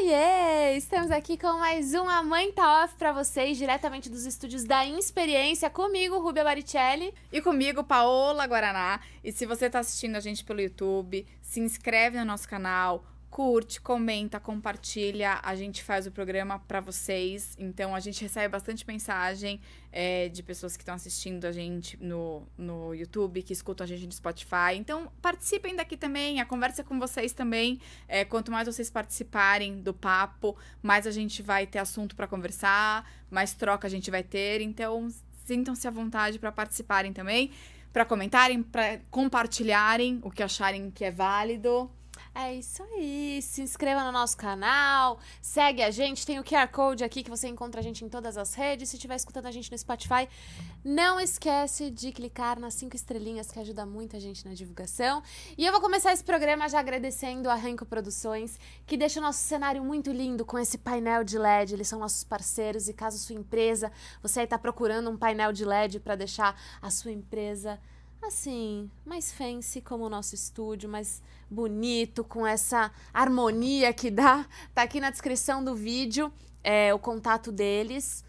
Oiê! Estamos aqui com mais uma Mãe Tá Off pra vocês, diretamente dos estúdios da Inexperiência, comigo, Rúbia Baricelli. E comigo, Paola Guaraná. E se você tá assistindo a gente pelo YouTube, se inscreve no nosso canal, curte, comenta, compartilha. A gente faz o programa pra vocês. Então, a gente recebe bastante mensagem de pessoas que estão assistindo a gente no YouTube, que escutam a gente no Spotify. Então, participem daqui também. A conversa é com vocês também. Quanto mais vocês participarem do papo, mais a gente vai ter assunto pra conversar, mais troca a gente vai ter. Então, sintam-se à vontade para participarem também, para comentarem, para compartilharem o que acharem que é válido. É isso aí, se inscreva no nosso canal, segue a gente, tem o QR Code aqui que você encontra a gente em todas as redes. Se estiver escutando a gente no Spotify, não esquece de clicar nas 5 estrelinhas, que ajuda muito a gente na divulgação. E eu vou começar esse programa já agradecendo a Renko Produções, que deixa o nosso cenário muito lindo com esse painel de LED. Eles são nossos parceiros e caso sua empresa, você aí está procurando um painel de LED para deixar a sua empresa assim, mais fancy como o nosso estúdio, mais bonito, com essa harmonia que dá, tá aqui na descrição do vídeo, o contato deles.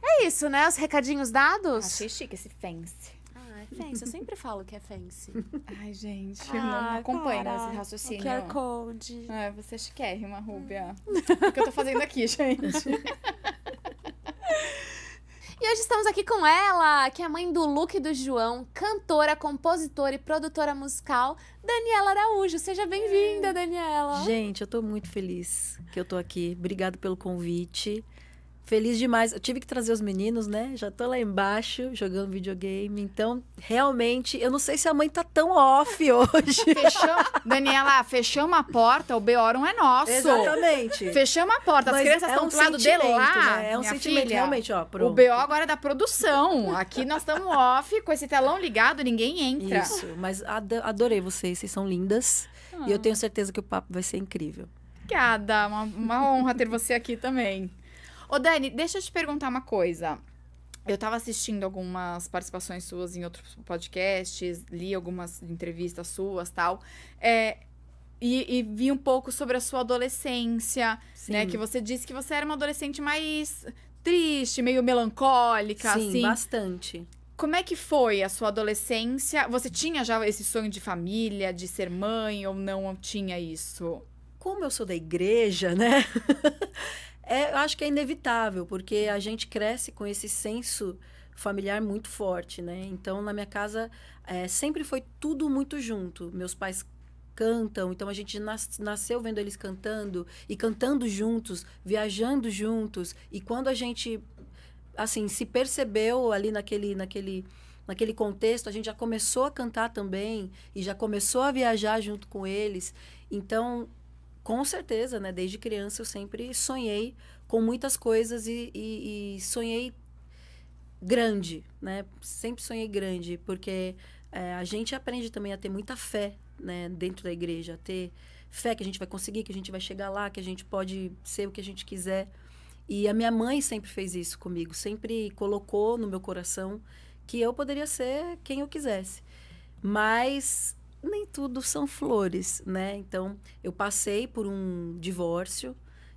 É isso, né? Os recadinhos dados? Achei chique esse fancy. Ah, é fancy. Eu sempre falo que é fancy. Ai, gente, eu não acompanho esse raciocínio. O QR Code. Você é chiquérrima, Rúbia. O que eu tô fazendo aqui, gente? E hoje estamos aqui com ela, que é a mãe do Luke e do João, cantora, compositora e produtora musical, Daniela Araújo. Seja bem-vinda, Daniela. Gente, eu tô muito feliz que eu tô aqui. Obrigada pelo convite. Feliz demais. Eu tive que trazer os meninos, né? Já tô lá embaixo jogando videogame. Então, realmente, eu não sei se a mãe tá tão off hoje. Daniela, fechamos a porta, o BO não é nosso. Exatamente. Fechamos a porta, as Mas crianças estão do lado de lá. Né? É um sentimento, filha, realmente, ó. Pronto. O BO agora é da produção. Aqui nós estamos off, com esse telão ligado, ninguém entra. Isso, mas adorei vocês são lindas. E eu tenho certeza que o papo vai ser incrível. Obrigada, uma honra ter você aqui também. Ô, Dani, deixa eu te perguntar uma coisa. Eu tava assistindo algumas participações suas em outros podcasts, li algumas entrevistas suas e tal, e vi um pouco sobre a sua adolescência, né? Que você disse que você era uma adolescente mais triste, meio melancólica, Sim, assim. bastante. Como é que foi a sua adolescência? Você tinha já esse sonho de família, de ser mãe, ou não tinha isso? Como eu sou da igreja, né? Eu acho que é inevitável, porque a gente cresce com esse senso familiar muito forte, né? Então, na minha casa, sempre foi tudo muito junto. Meus pais cantam, então a gente nasceu vendo eles cantando e cantando juntos, viajando juntos. E quando a gente, assim, se percebeu ali naquele contexto, a gente já começou a cantar também e já começou a viajar junto com eles. Então, com certeza, né? Desde criança eu sempre sonhei com muitas coisas e sonhei grande, né? Sempre sonhei grande, porque a gente aprende também a ter muita fé, né? Dentro da igreja, a ter fé que a gente vai conseguir, que a gente vai chegar lá, que a gente pode ser o que a gente quiser. E a minha mãe sempre fez isso comigo, sempre colocou no meu coração que eu poderia ser quem eu quisesse. Mas nem tudo são flores, né? Então, eu passei por um divórcio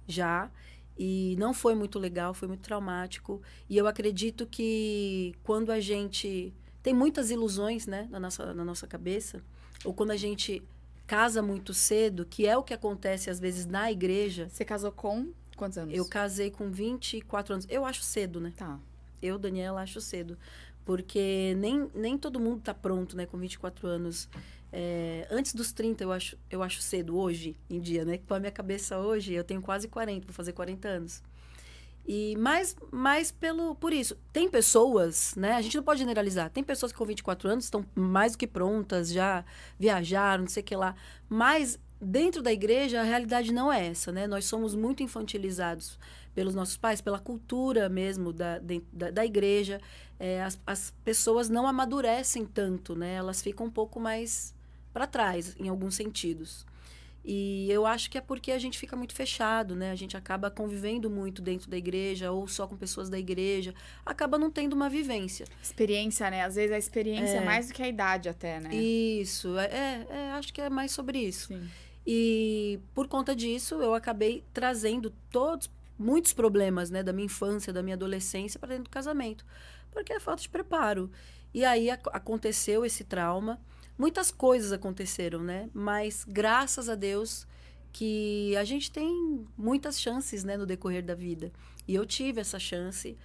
já e não foi muito legal, foi muito traumático. E eu acredito que quando a gente tem muitas ilusões, né, na nossa cabeça, ou quando a gente casa muito cedo, que é o que acontece às vezes na igreja. Você casou com quantos anos? Eu casei com 24 anos. Eu acho cedo, né? Tá. Eu, Daniela, acho cedo. Porque nem todo mundo tá pronto, né, com 24 anos. Antes dos 30, eu acho cedo, hoje em dia, né? Com a minha cabeça hoje, eu tenho quase 40, vou fazer 40 anos. E mais por isso. Tem pessoas, né? A gente não pode generalizar. Tem pessoas que com 24 anos estão mais do que prontas, já viajaram, não sei o que lá. Mas dentro da igreja, a realidade não é essa, né? Nós somos muito infantilizados pelos nossos pais, pela cultura mesmo da igreja. As pessoas não amadurecem tanto, né? Elas ficam um pouco mais para trás, em alguns sentidos. E eu acho que é porque a gente fica muito fechado, né? A gente acaba convivendo muito dentro da igreja ou só com pessoas da igreja. Acaba não tendo uma vivência. Experiência, né? Às vezes a experiência é mais do que a idade até, né? Isso. Acho que é mais sobre isso. Sim. E por conta disso, eu acabei trazendo muitos problemas, né, da minha infância, da minha adolescência para dentro do casamento, porque é falta de preparo. E aí aconteceu esse trauma. Muitas coisas aconteceram, né? Mas graças a Deus que a gente tem muitas chances, né, no decorrer da vida. E eu tive essa chance.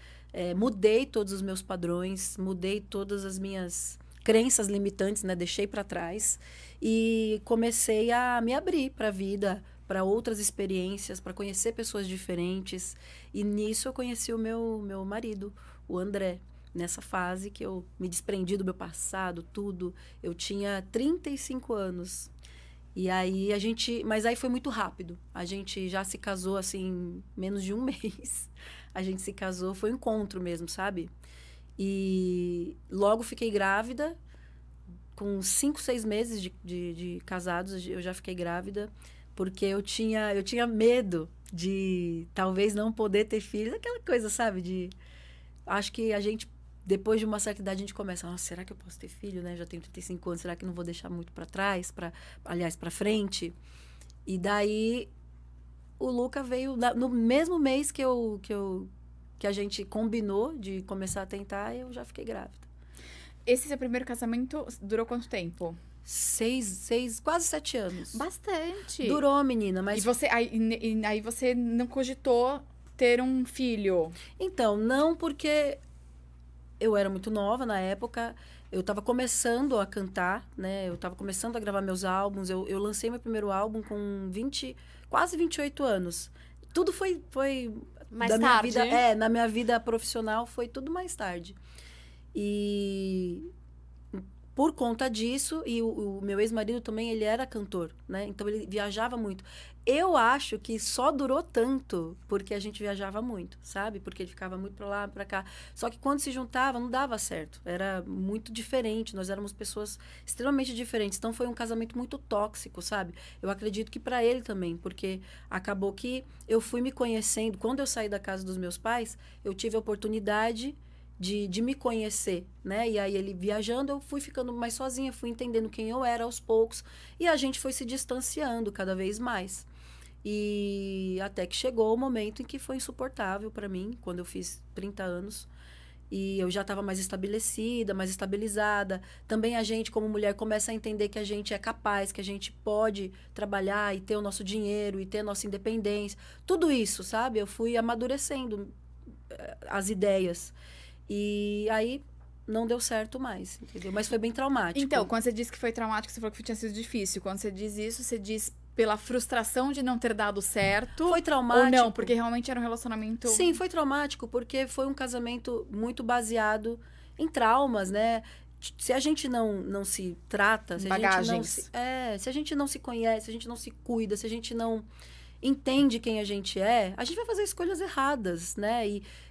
Mudei todos os meus padrões, mudei todas as minhas crenças limitantes, né? Deixei para trás e comecei a me abrir para a vida, para outras experiências, para conhecer pessoas diferentes. E nisso eu conheci o meu marido, o André. Nessa fase que eu me desprendi do meu passado, tudo. Eu tinha 35 anos. E aí mas aí foi muito rápido. A gente já se casou, assim, menos de um mês. A gente se casou, foi um encontro mesmo, sabe? E logo fiquei grávida. Com 5, 6 meses de casados, eu já fiquei grávida. Porque eu tinha medo de talvez não poder ter filho. Aquela coisa, sabe? Acho que depois de uma certa idade, a gente começa, será que eu posso ter filho, né? Já tenho 35 anos, será que não vou deixar muito para trás, aliás, para frente? E daí, o Luca veio no mesmo mês que a gente combinou de começar a tentar, eu já fiquei grávida. Esse seu primeiro casamento durou quanto tempo? 6, quase 7 anos. Bastante. Durou, menina, mas... Aí você não cogitou ter um filho? Então, não, porque... Eu era muito nova na época, eu estava começando a cantar, né? Eu estava começando a gravar meus álbuns. Eu lancei meu primeiro álbum com quase 28 anos. Tudo foi mais da tarde. Minha vida, na minha vida profissional foi tudo mais tarde. E por conta disso, e o meu ex-marido também, ele era cantor, né? Então, ele viajava muito. Eu acho que só durou tanto porque a gente viajava muito, sabe? Porque ele ficava muito pra lá, pra cá. Só que quando se juntava, não dava certo. Era muito diferente. Nós éramos pessoas extremamente diferentes. Então, foi um casamento muito tóxico, sabe? Eu acredito que para ele também, porque acabou que eu fui me conhecendo. Quando eu saí da casa dos meus pais, eu tive a oportunidade de me conhecer, né? E aí ele viajando, eu fui ficando mais sozinha, fui entendendo quem eu era aos poucos. E a gente foi se distanciando cada vez mais. E até que chegou o momento em que foi insuportável para mim, quando eu fiz 30 anos. E eu já estava mais estabelecida, mais estabilizada. Também a gente, como mulher, começa a entender que a gente é capaz, que a gente pode trabalhar e ter o nosso dinheiro e ter a nossa independência. Tudo isso, sabe? Eu fui amadurecendo as ideias. E aí não deu certo mais, entendeu? Mas foi bem traumático. Então, quando você disse que foi traumático, você falou que tinha sido difícil. Quando você diz isso, você diz pela frustração de não ter dado certo? Foi traumático. Ou não, porque realmente era um relacionamento... Sim, foi traumático, porque foi um casamento muito baseado em traumas, né? Se a gente não se trata, se a gente não se conhece, se a gente não se cuida, se a gente não entende quem a gente a gente vai fazer escolhas erradas, né?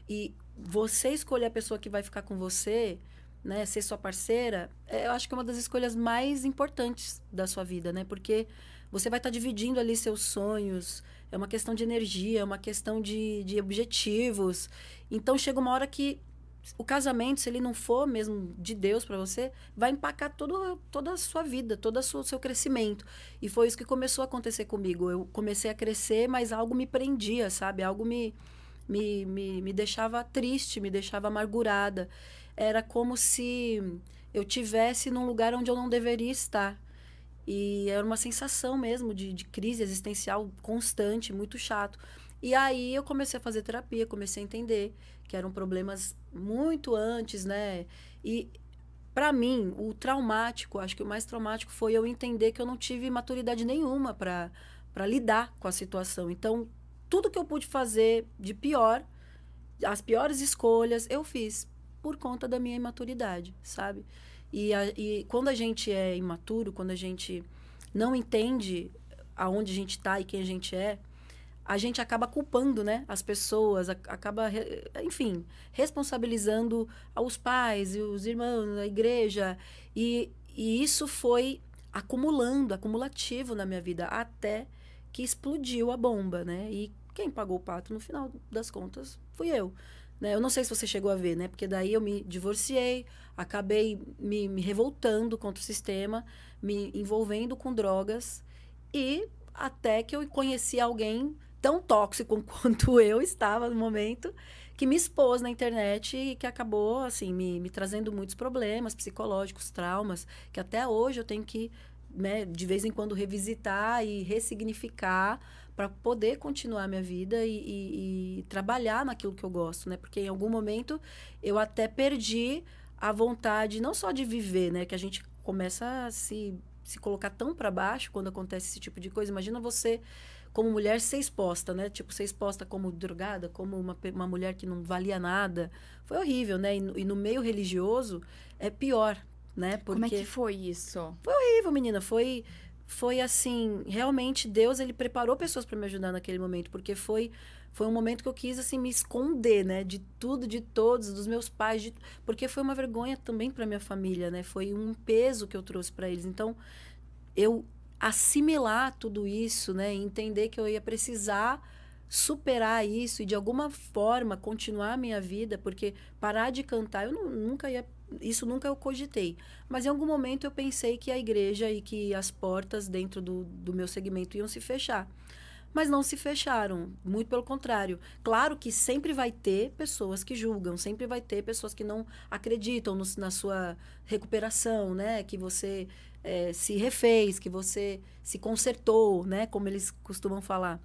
E você escolher a pessoa que vai ficar com você, né, ser sua parceira, eu acho que é uma das escolhas mais importantes da sua vida, né? Porque você vai estar dividindo ali seus sonhos, é uma questão de energia, é uma questão de objetivos. Então, chega uma hora que o casamento, se ele não for mesmo de Deus para você, vai empacar toda a sua vida, todo o seu crescimento. E foi isso que começou a acontecer comigo. Eu comecei a crescer, mas algo me prendia, sabe? Algo me deixava triste, me deixava amargurada. Era como se eu tivesse num lugar onde eu não deveria estar. E era uma sensação mesmo de crise existencial constante, muito chato. E aí eu comecei a fazer terapia, comecei a entender que eram problemas muito antes, né? E para mim, o traumático, acho que o mais traumático foi eu entender que eu não tive maturidade nenhuma para lidar com a situação. Então, tudo que eu pude fazer de pior, as piores escolhas, eu fiz por conta da minha imaturidade, sabe? E quando a gente é imaturo, quando a gente não entende aonde a gente está e quem a gente a gente acaba culpando, né, as pessoas, acaba, enfim, responsabilizando os pais e os irmãos, a igreja. E isso foi acumulativo na minha vida, até que explodiu a bomba, né? E quem pagou o pato, no final das contas, fui eu. Né? Eu não sei se você chegou a ver, né? Porque daí eu me divorciei, acabei me revoltando contra o sistema, me envolvendo com drogas e até que eu conheci alguém tão tóxico quanto eu estava no momento, que me expôs na internet e que acabou, assim, me trazendo muitos problemas psicológicos, traumas, que até hoje eu tenho que, né, de vez em quando revisitar e ressignificar para poder continuar a minha vida e trabalhar naquilo que eu gosto, né? Porque em algum momento eu até perdi a vontade, não só de viver, né? Que a gente começa a se colocar tão para baixo quando acontece esse tipo de coisa. Imagina você, como mulher, ser exposta, né? Tipo, ser exposta como drogada, como uma mulher que não valia nada. Foi horrível, né? E no meio religioso é pior, né? Porque... Como é que foi isso? Foi horrível, menina. Foi assim, realmente Deus, ele preparou pessoas para me ajudar naquele momento, porque foi um momento que eu quis assim me esconder, né, de tudo, de todos, dos meus pais, porque foi uma vergonha também para minha família, né? Foi um peso que eu trouxe para eles. Então, eu assimilar tudo isso, né, e entender que eu ia precisar superar isso e de alguma forma continuar a minha vida, porque parar de cantar, nunca ia, isso nunca eu cogitei. Mas em algum momento eu pensei que a igreja e que as portas dentro do meu segmento iam se fechar. Mas não se fecharam, muito pelo contrário. Claro que sempre vai ter pessoas que julgam, sempre vai ter pessoas que não acreditam na sua recuperação, né? Que você se refez, que você se consertou, né? Como eles costumam falar.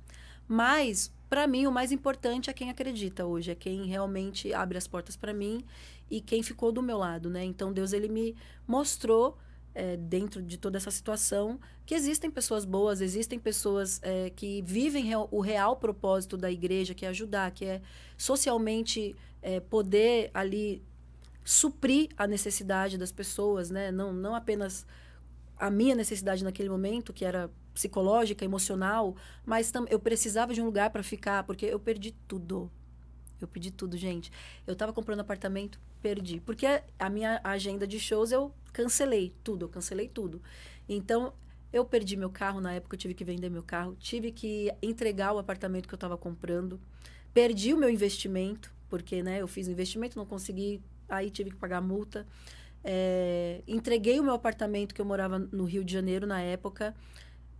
Mas, para mim, o mais importante é quem acredita hoje, é quem realmente abre as portas para mim e quem ficou do meu lado, né? Então, Deus, ele me mostrou, dentro de toda essa situação, que existem pessoas boas, existem pessoas que vivem o real propósito da igreja, que é ajudar, que é socialmente poder ali suprir a necessidade das pessoas, né? Não apenas a minha necessidade naquele momento, que era psicológica, emocional, mas eu precisava de um lugar para ficar, porque eu perdi tudo. Eu perdi tudo, gente. Eu estava comprando apartamento, perdi. Porque a minha agenda de shows eu cancelei tudo. Então, eu perdi meu carro, na época eu tive que vender meu carro, tive que entregar o apartamento que eu estava comprando, perdi o meu investimento, porque, né, eu fiz um investimento, não consegui, aí tive que pagar multa. Entreguei o meu apartamento, que eu morava no Rio de Janeiro na época,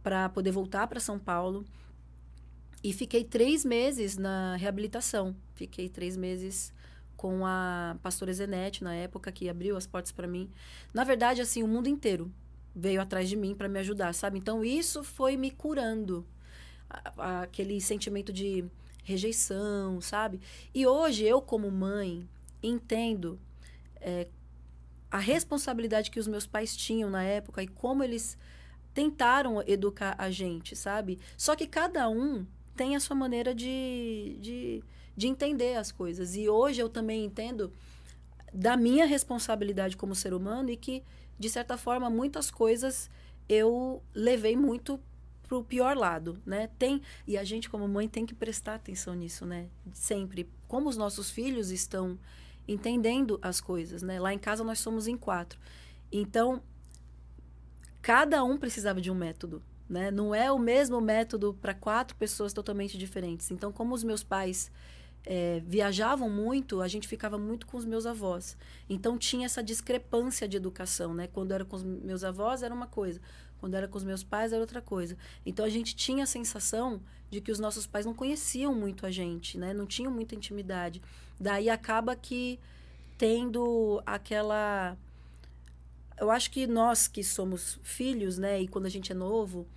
para poder voltar para São Paulo. E fiquei 3 meses na reabilitação. Fiquei 3 meses com a pastora Zenete, na época, que abriu as portas para mim. Na verdade, assim, o mundo inteiro veio atrás de mim para me ajudar, sabe? Então, isso foi me curando. Aquele sentimento de rejeição, sabe? E hoje, eu como mãe, entendo a responsabilidade que os meus pais tinham na época e como eles tentaram educar a gente, sabe? Só que cada um tem a sua maneira de entender as coisas. E hoje eu também entendo da minha responsabilidade como ser humano e que, de certa forma, muitas coisas eu levei muito pro pior lado, né? E a gente, como mãe, tem que prestar atenção nisso, né? Sempre. Como os nossos filhos estão entendendo as coisas, né? Lá em casa nós somos em 4. Então, cada um precisava de um método, né? Não é o mesmo método para 4 pessoas totalmente diferentes. Então, como os meus pais viajavam muito, a gente ficava muito com os meus avós. Então, tinha essa discrepância de educação, né? Quando era com os meus avós, era uma coisa. Quando era com os meus pais, era outra coisa. Então, a gente tinha a sensação de que os nossos pais não conheciam muito a gente, né? Não tinham muita intimidade. Daí, acaba que tendo aquela... Eu acho que nós que somos filhos, né? E quando a gente é novo,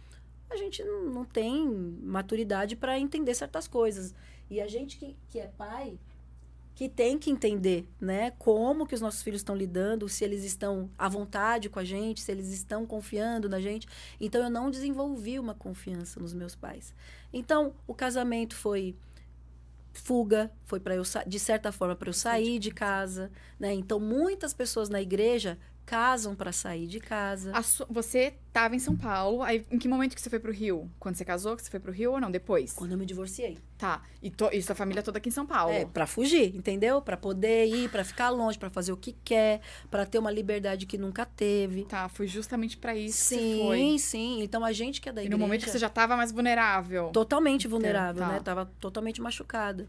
a gente não tem maturidade para entender certas coisas. E a gente que é pai, que tem que entender, né? Como que os nossos filhos estão lidando, se eles estão à vontade com a gente, se eles estão confiando na gente. Então, eu não desenvolvi uma confiança nos meus pais. Então, o casamento foi fuga, foi para eu, de certa forma, para eu sair de casa, né? Então, muitas pessoas na igreja casam para sair de casa. Você estava em São Paulo, aí em que momento que você foi pro Rio? Quando você casou, que você foi pro Rio ou não? Depois? Quando eu me divorciei. Tá. E sua família toda aqui em São Paulo? Para fugir, entendeu? Para poder ir, para ficar longe, para fazer o que quer, para ter uma liberdade que nunca teve. Tá, foi justamente para isso sim, que você foi. Sim. Então, a gente que é da igreja... E no momento que você já estava mais vulnerável. Totalmente vulnerável, tá. né? Tava totalmente machucada.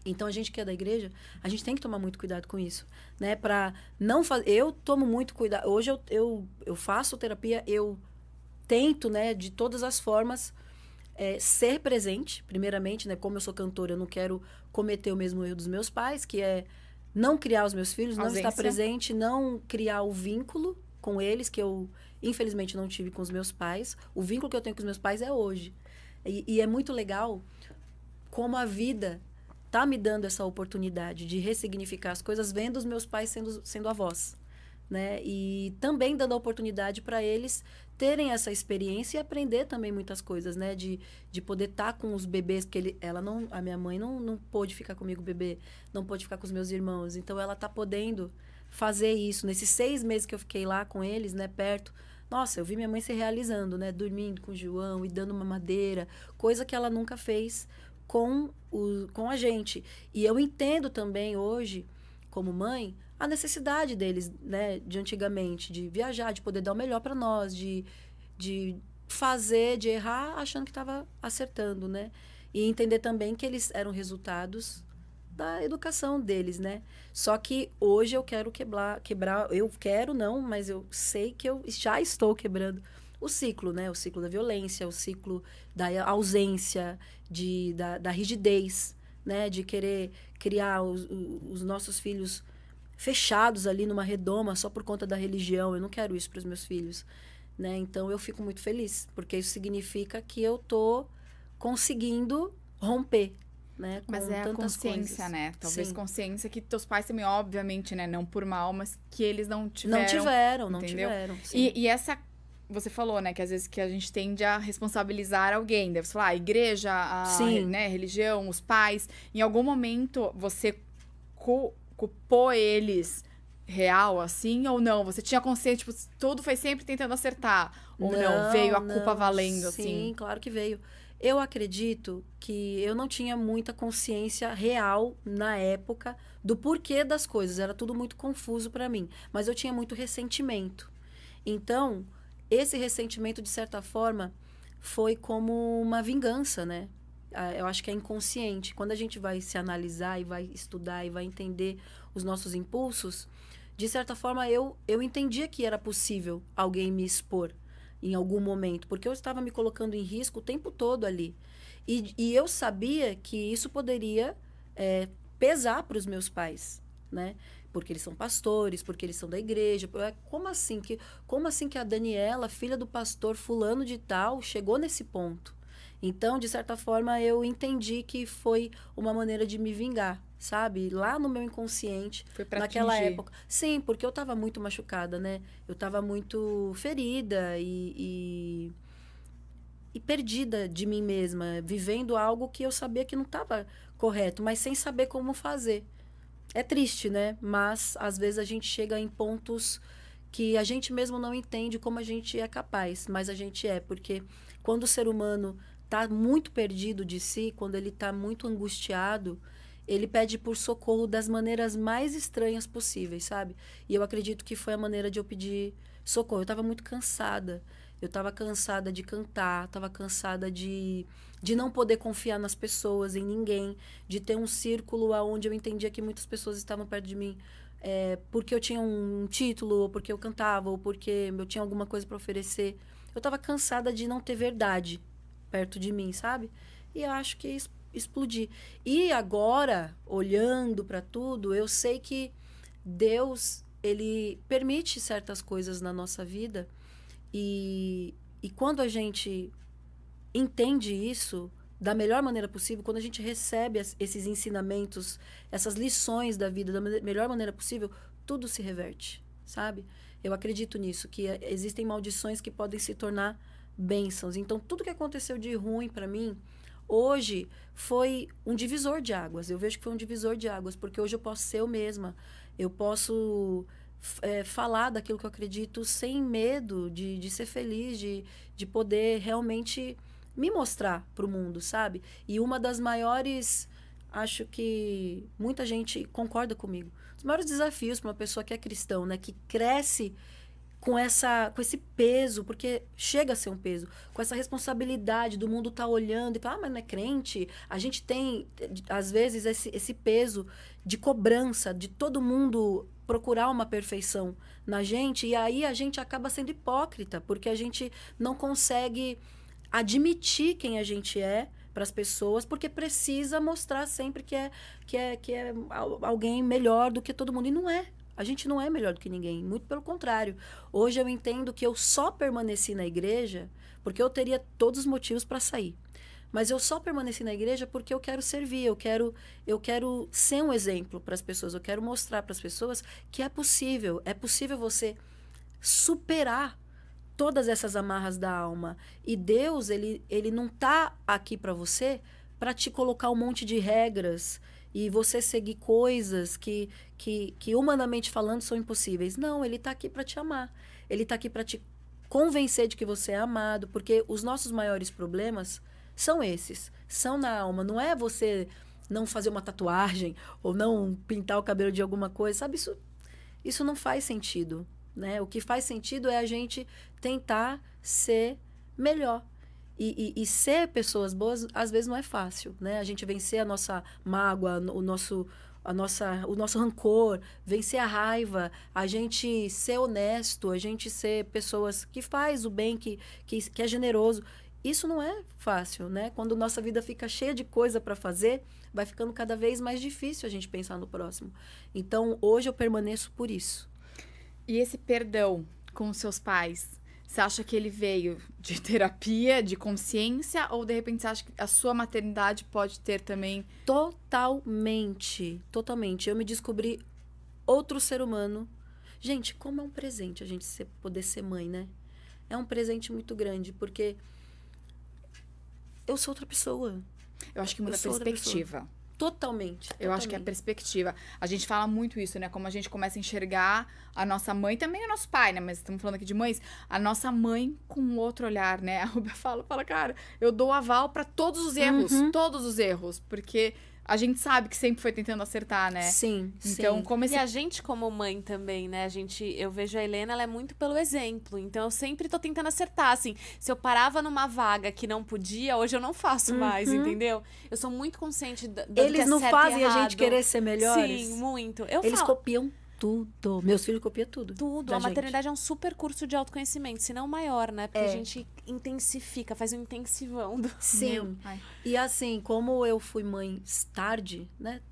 Então, a gente que é da igreja, a gente tem que tomar muito cuidado com isso, né? Para não fazer... Eu tomo muito cuidado. Hoje, eu faço terapia, eu tento, né, de todas as formas, ser presente, primeiramente, né? Como eu sou cantora, eu não quero cometer o mesmo erro dos meus pais, que é não criar os meus filhos, não estar presente, não criar o vínculo com eles, que eu, infelizmente, não tive com os meus pais. O vínculo que eu tenho com os meus pais é hoje. E é muito legal como a vida tá me dando essa oportunidade de ressignificar as coisas, vendo os meus pais sendo avós, né? E também dando a oportunidade para eles terem essa experiência e aprender também muitas coisas, né? De poder estar com os bebês, porque a minha mãe não pôde ficar comigo bebê, não pôde ficar com os meus irmãos. Então, ela tá podendo fazer isso. Nesses 6 meses que eu fiquei lá com eles, né, perto, nossa, eu vi minha mãe se realizando, né? Dormindo com o João e dando uma madeira, coisa que ela nunca fez com a gente. E eu entendo também hoje, como mãe, a necessidade deles, né, de antigamente, de viajar, de poder dar o melhor para nós, de fazer, de errar, achando que estava acertando, né? E entender também que eles eram resultados da educação deles, né? Só que hoje eu quero quebrar, eu quero não, mas eu sei que eu já estou quebrando o ciclo, né? O ciclo da violência, o ciclo da ausência, da rigidez, né? De querer criar os nossos filhos fechados ali numa redoma só por conta da religião. Eu não quero isso para os meus filhos, né? Então, eu fico muito feliz, porque isso significa que eu tô conseguindo romper, né? Com mas é a consciência, coisas. né? Talvez Sim. consciência que teus pais também, obviamente, né? Não por mal, mas que eles não Não tiveram. tiveram. Sim. E essa... Você falou, né, que às vezes que a gente tende a responsabilizar alguém. Deve falar, a igreja, né, religião, os pais. Em algum momento, você culpou eles real, assim, ou não? Você tinha consciência, tipo, tudo foi sempre tentando acertar? Ou não? Veio a culpa valendo, assim? Sim, claro que veio. Eu acredito que eu não tinha muita consciência real, na época, do porquê das coisas. Era tudo muito confuso para mim. Mas eu tinha muito ressentimento. Então... esse ressentimento, de certa forma, foi como uma vingança, né? Eu acho que é inconsciente. Quando a gente vai se analisar e vai estudar e vai entender os nossos impulsos, de certa forma, eu entendia que era possível alguém me expor em algum momento, porque eu estava me colocando em risco o tempo todo ali. E eu sabia que isso poderia pesar para os meus pais, né? Porque eles são pastores, porque eles são da igreja. Como assim que a Daniela, filha do pastor fulano de tal, chegou nesse ponto? Então, de certa forma, eu entendi que foi uma maneira de me vingar, sabe? Lá no meu inconsciente, foi pra naquela atingir. época. Sim, porque eu estava muito machucada, né? Eu estava muito ferida e perdida de mim mesma, vivendo algo que eu sabia que não estava correto, mas sem saber como fazer. É triste, né? Mas, às vezes, a gente chega em pontos que a gente mesmo não entende como a gente é capaz. Mas a gente é, porque quando o ser humano está muito perdido de si, quando ele está muito angustiado, ele pede por socorro das maneiras mais estranhas possíveis, sabe? E eu acredito que foi a maneira de eu pedir socorro. Eu estava muito cansada. Eu estava cansada de cantar, estava cansada de não poder confiar nas pessoas, em ninguém, de ter um círculo onde eu entendia que muitas pessoas estavam perto de mim porque eu tinha um título, ou porque eu cantava, ou porque eu tinha alguma coisa para oferecer. Eu estava cansada de não ter verdade perto de mim, sabe? E eu acho que explodi. E agora, olhando para tudo, eu sei que Deus, ele permite certas coisas na nossa vida. E quando a gente entende isso da melhor maneira possível, quando a gente recebe esses ensinamentos, essas lições da vida da melhor maneira possível, tudo se reverte, sabe? Eu acredito nisso, que existem maldições que podem se tornar bênçãos. Então, tudo que aconteceu de ruim para mim, hoje foi um divisor de águas. Eu vejo que foi um divisor de águas, porque hoje eu posso ser eu mesma. Eu posso... falar daquilo que eu acredito sem medo de ser feliz, de poder realmente me mostrar para o mundo, sabe? E uma das maiores, acho que muita gente concorda comigo, os maiores desafios para uma pessoa que é cristão, né? Que cresce com esse peso, porque chega a ser um peso, com essa responsabilidade do mundo estar olhando e falar, mas não é crente? A gente tem, às vezes, esse peso de cobrança, de todo mundo procurar uma perfeição na gente, e aí a gente acaba sendo hipócrita, porque a gente não consegue admitir quem a gente é para as pessoas, porque precisa mostrar sempre que é alguém melhor do que todo mundo. E não é. A gente não é melhor do que ninguém, muito pelo contrário. Hoje eu entendo que eu só permaneci na igreja porque eu teria todos os motivos para sair. Mas eu só permaneci na igreja porque eu quero servir, eu quero ser um exemplo para as pessoas, eu quero mostrar para as pessoas que é possível você superar todas essas amarras da alma. E Deus, ele não tá aqui para você para te colocar um monte de regras e você seguir coisas que humanamente falando são impossíveis. Não, ele tá aqui para te amar. Ele tá aqui para te convencer de que você é amado, porque os nossos maiores problemas são esses, são na alma. Não é você não fazer uma tatuagem ou não pintar o cabelo de alguma coisa, sabe? Isso não faz sentido, né? O que faz sentido é a gente tentar ser melhor. E ser pessoas boas, às vezes, não é fácil, né? A gente vencer a nossa mágoa, o nosso rancor, vencer a raiva, a gente ser honesto, a gente ser pessoas que faz o bem, que é generoso. Isso não é fácil, né? Quando nossa vida fica cheia de coisa para fazer, vai ficando cada vez mais difícil a gente pensar no próximo. Então, hoje eu permaneço por isso. E esse perdão com os seus pais, você acha que ele veio de terapia, de consciência, ou de repente você acha que a sua maternidade pode ter também? Totalmente, totalmente. Eu me descobri outro ser humano. Gente, como é um presente a gente poder ser mãe, né? É um presente muito grande, porque eu sou outra pessoa. Eu acho que muda a perspectiva. Totalmente. Eu acho que é a perspectiva. A gente fala muito isso, né? Como a gente começa a enxergar a nossa mãe, também o nosso pai, né? Mas estamos falando aqui de mães. A nossa mãe com um outro olhar, né? A Rubia fala, cara, eu dou aval para todos os erros. Todos os erros. Porque a gente sabe que sempre foi tentando acertar, né? Sim, então, sim. como esse... E a gente como mãe também, né? Eu vejo a Helena, ela é muito pelo exemplo. Então, eu sempre tô tentando acertar, assim. Se eu parava numa vaga que não podia, hoje eu não faço mais, entendeu? Eu sou muito consciente do Eles que é não certo fazem e a gente errado. querer ser melhores? Sim, muito. Eles copiam tudo. Meus filhos copiam tudo. Tudo. A maternidade é um super curso de autoconhecimento, se não maior, né? Porque a gente intensifica, faz um intensivão. Sim. E assim, como eu fui mãe tarde, né?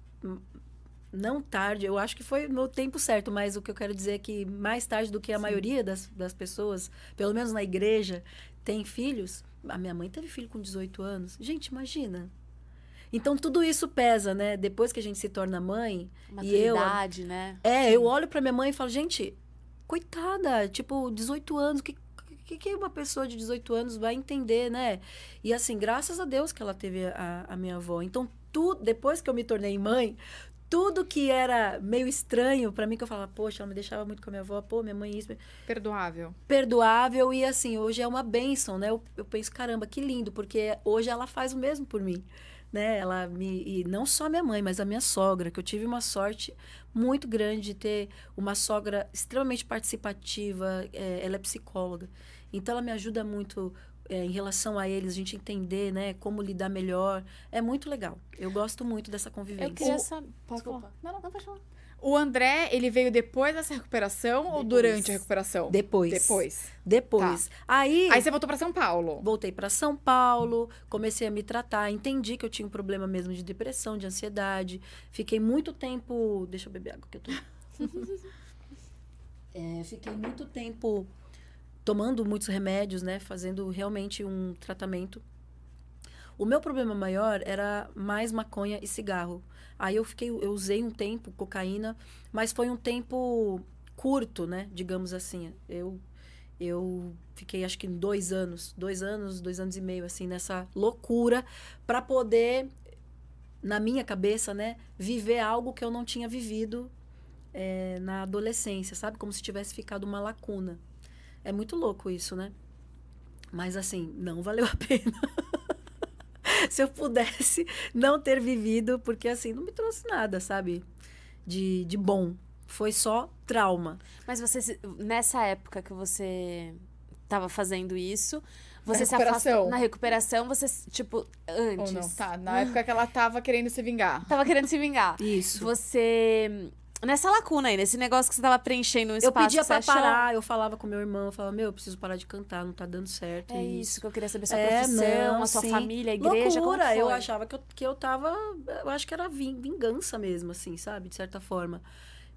Não tarde, eu acho que foi no tempo certo, mas o que eu quero dizer é que mais tarde do que a maioria das pessoas, pelo menos na igreja, tem filhos. A minha mãe teve filho com 18 anos. Gente, imagina. Então, tudo isso pesa, né? Depois que a gente se torna mãe... Maturidade, né? Eu olho pra minha mãe e falo, gente, coitada, tipo, 18 anos, que uma pessoa de 18 anos vai entender, né? E assim, graças a Deus que ela teve a minha avó. Então, depois que eu me tornei mãe, tudo que era meio estranho pra mim, que eu falava, poxa, ela me deixava muito com a minha avó, pô, minha mãe isso... Perdoável, e assim, hoje é uma bênção, né? Eu penso, caramba, que lindo, porque hoje ela faz o mesmo por mim. Né? E não só a minha mãe, mas a minha sogra, que eu tive uma sorte muito grande de ter uma sogra extremamente participativa, ela é psicóloga. Então, ela me ajuda muito em relação a eles, a gente entender, né, como lidar melhor. É muito legal. Eu gosto muito dessa convivência. Eu queria saber... Desculpa. Não, pode falar. O André, ele veio depois dessa recuperação ou durante a recuperação? Depois. Tá. Aí você voltou pra São Paulo? Voltei para São Paulo, comecei a me tratar, entendi que eu tinha um problema mesmo de depressão, de ansiedade. Fiquei muito tempo... Deixa eu beber água que eu tô... Fiquei muito tempo tomando muitos remédios, né? Fazendo realmente um tratamento. O meu problema maior era mais maconha e cigarro. Aí eu usei um tempo cocaína, mas foi um tempo curto, né? Digamos assim. Eu fiquei, acho que 2 anos, 2 anos e meio, assim, nessa loucura para poder, na minha cabeça, né? Viver algo que eu não tinha vivido na adolescência, sabe? Como se tivesse ficado uma lacuna. É muito louco isso, né? Mas, assim, não valeu a pena. Se eu pudesse não ter vivido, porque assim, não me trouxe nada, sabe? De bom. Foi só trauma. Mas nessa época que você estava fazendo isso, você se recuperação. afastou... Na recuperação, você, tipo, antes... Ou não? Tá, na época que ela tava querendo se vingar. Tava querendo se vingar. Isso. Você nessa lacuna aí, nesse negócio que você tava preenchendo um Eu espaço pedia que pra você achou. parar, eu falava com meu irmão, eu falava, eu preciso parar de cantar, não tá dando certo. É isso que eu queria saber, sua É, profissão, não, a sua sim. família, a igreja, como Loucura, que foi? eu achava que eu tava, eu acho que era vingança mesmo, assim, sabe? De certa forma.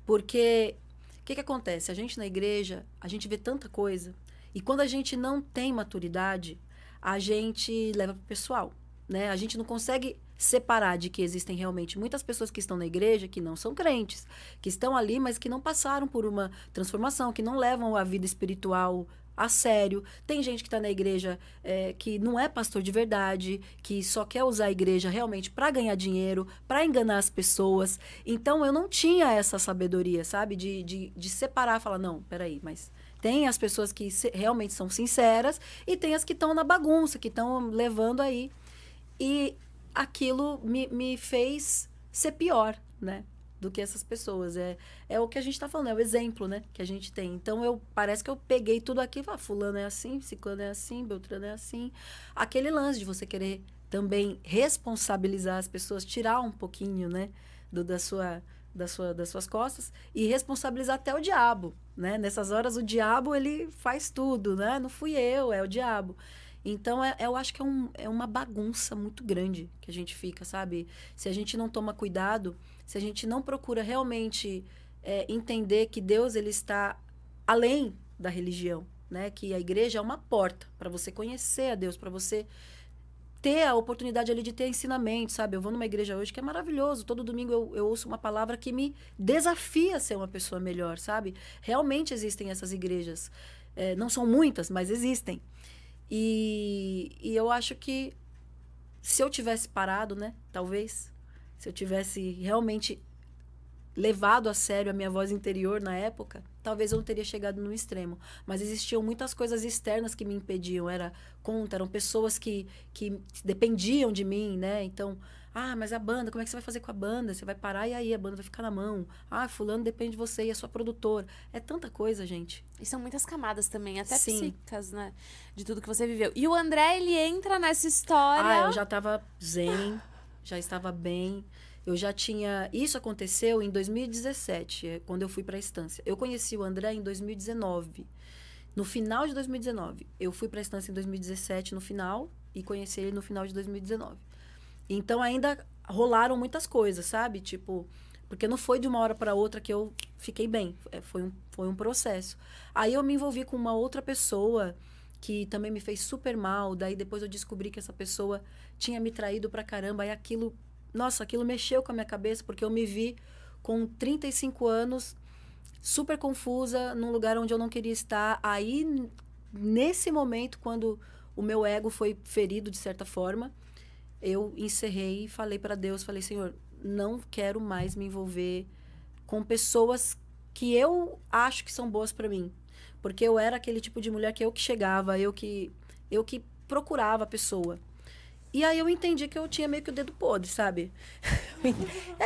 Porque, o que acontece? A gente na igreja, a gente vê tanta coisa, e quando a gente não tem maturidade, a gente leva pro pessoal, né? A gente não consegue separar de que existem realmente muitas pessoas que estão na igreja que não são crentes, que estão ali, mas que não passaram por uma transformação, que não levam a vida espiritual a sério. Tem gente que está na igreja que não é pastor de verdade, que só quer usar a igreja realmente para ganhar dinheiro, para enganar as pessoas. Então, eu não tinha essa sabedoria, sabe? De separar, falar, não, peraí, mas tem as pessoas que realmente são sinceras e tem as que estão na bagunça, que estão levando aí. E aquilo me fez ser pior, né? Do que essas pessoas. É o que a gente está falando, é o exemplo, né? Que a gente tem. Então, parece que eu peguei tudo aqui e falei, fulano é assim, ciclano é assim, beltrano é assim. Aquele lance de você querer também responsabilizar as pessoas, tirar um pouquinho, né? Das suas costas e responsabilizar até o diabo, né? Nessas horas, o diabo, ele faz tudo, né? Não fui eu, é o diabo. Então, eu acho que é uma bagunça muito grande que a gente fica, sabe? Se a gente não toma cuidado, se a gente não procura realmente entender que Deus ele está além da religião, né? Que a igreja é uma porta para você conhecer a Deus, para você ter a oportunidade ali de ter ensinamento, sabe? Eu vou numa igreja hoje que é maravilhoso. Todo domingo eu ouço uma palavra que me desafia a ser uma pessoa melhor, sabe? Realmente existem essas igrejas. Não são muitas, mas existem. E eu acho que se eu tivesse parado, né? Talvez, se eu tivesse realmente levado a sério a minha voz interior na época, talvez eu não teria chegado no extremo. Mas existiam muitas coisas externas que me impediam. Eram pessoas que dependiam de mim, né? Então, mas a banda, como é que você vai fazer com a banda? Você vai parar e aí a banda vai ficar na mão. Fulano depende de você e a sua produtora. É tanta coisa, gente. E são muitas camadas também, até Sim. psíquicas, né? De tudo que você viveu. E o André, ele entra nessa história... Eu já estava zen, já estava bem. Eu já tinha... Isso aconteceu em 2017, quando eu fui para a Estância. Eu conheci o André em 2019. No final de 2019. Eu fui para a Estância em 2017, no final, e conheci ele no final de 2019. Então, ainda rolaram muitas coisas, sabe? Tipo, porque não foi de uma hora para outra que eu fiquei bem. Foi um processo. Aí eu me envolvi com uma outra pessoa que também me fez super mal. Daí depois eu descobri que essa pessoa tinha me traído pra caramba. Aí aquilo mexeu com a minha cabeça, porque eu me vi com 35 anos, super confusa, num lugar onde eu não queria estar. Aí, nesse momento, quando o meu ego foi ferido de certa forma, eu encerrei e falei para Deus, falei, Senhor, não quero mais me envolver com pessoas que eu acho que são boas para mim. Porque eu era aquele tipo de mulher que eu que chegava, eu que procurava a pessoa. E aí eu entendi que eu tinha meio que o dedo podre, sabe?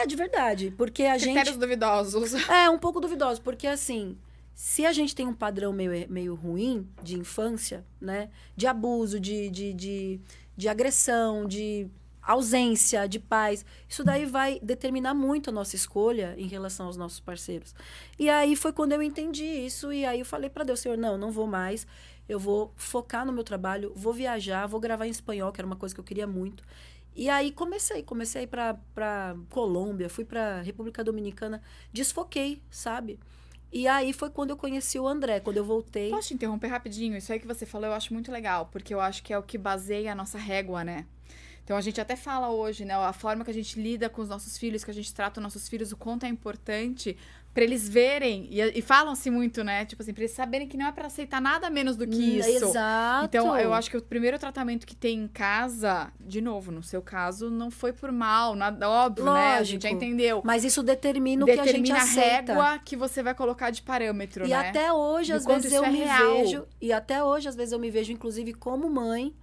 De verdade. Porque a gente... Critérios duvidosos. Um pouco duvidoso. Porque, assim, se a gente tem um padrão meio ruim de infância, né? De abuso, de agressão, de ausência de paz, isso daí vai determinar muito a nossa escolha em relação aos nossos parceiros. E aí foi quando eu entendi isso, e aí eu falei para Deus, Senhor, não vou mais, eu vou focar no meu trabalho, vou viajar, vou gravar em espanhol, que era uma coisa que eu queria muito. E aí comecei a ir para Colômbia, fui para República Dominicana, desfoquei, sabe? E aí foi quando eu conheci o André, quando eu voltei. Posso te interromper rapidinho? Isso aí que você falou eu acho muito legal, porque eu acho que é o que baseia a nossa régua, né? Então, a gente até fala hoje, né? A forma que a gente lida com os nossos filhos, que a gente trata os nossos filhos, o quanto é importante para eles verem, e falam-se muito, né? Tipo assim, para eles saberem que não é para aceitar nada menos do que isso. Exato. Então, eu acho que o primeiro tratamento que tem em casa, de novo, no seu caso, não foi por mal, nada óbvio, lógico, né? A gente já entendeu. Mas isso determina o que a gente aceita. A régua que você vai colocar de parâmetro, e né? Até hoje, às vezes, eu me vejo... E até hoje, às vezes, eu me vejo, inclusive, como mãe,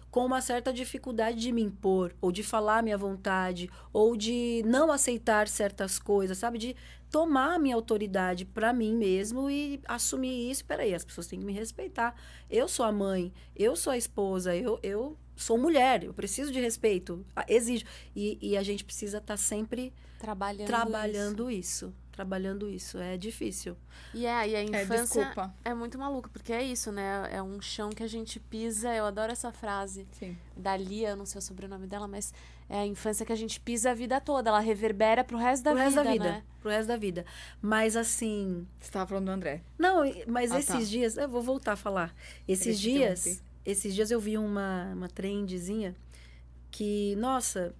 com uma certa dificuldade de me impor, ou de falar a minha vontade, ou de não aceitar certas coisas, sabe? De tomar a minha autoridade para mim mesmo e assumir isso. Peraí, as pessoas têm que me respeitar. Eu sou a mãe, eu sou a esposa, eu sou mulher, eu preciso de respeito, exijo. E a gente precisa estar sempre trabalhando isso. trabalhando isso. É difícil. E a infância desculpa. é muito maluca, porque é isso, né? É um chão que a gente pisa. Eu adoro essa frase Sim. da Lia, eu não sei o sobrenome dela, mas é a infância que a gente pisa a vida toda. Ela reverbera pro resto da Pro vida, resto da vida. né? Pro resto da vida. Mas assim... Você tava falando do André. Não, mas Ah, esses tá. dias... Eu vou voltar a falar. Esses te dias... interrompi. Esses dias eu vi uma trendzinha que, nossa,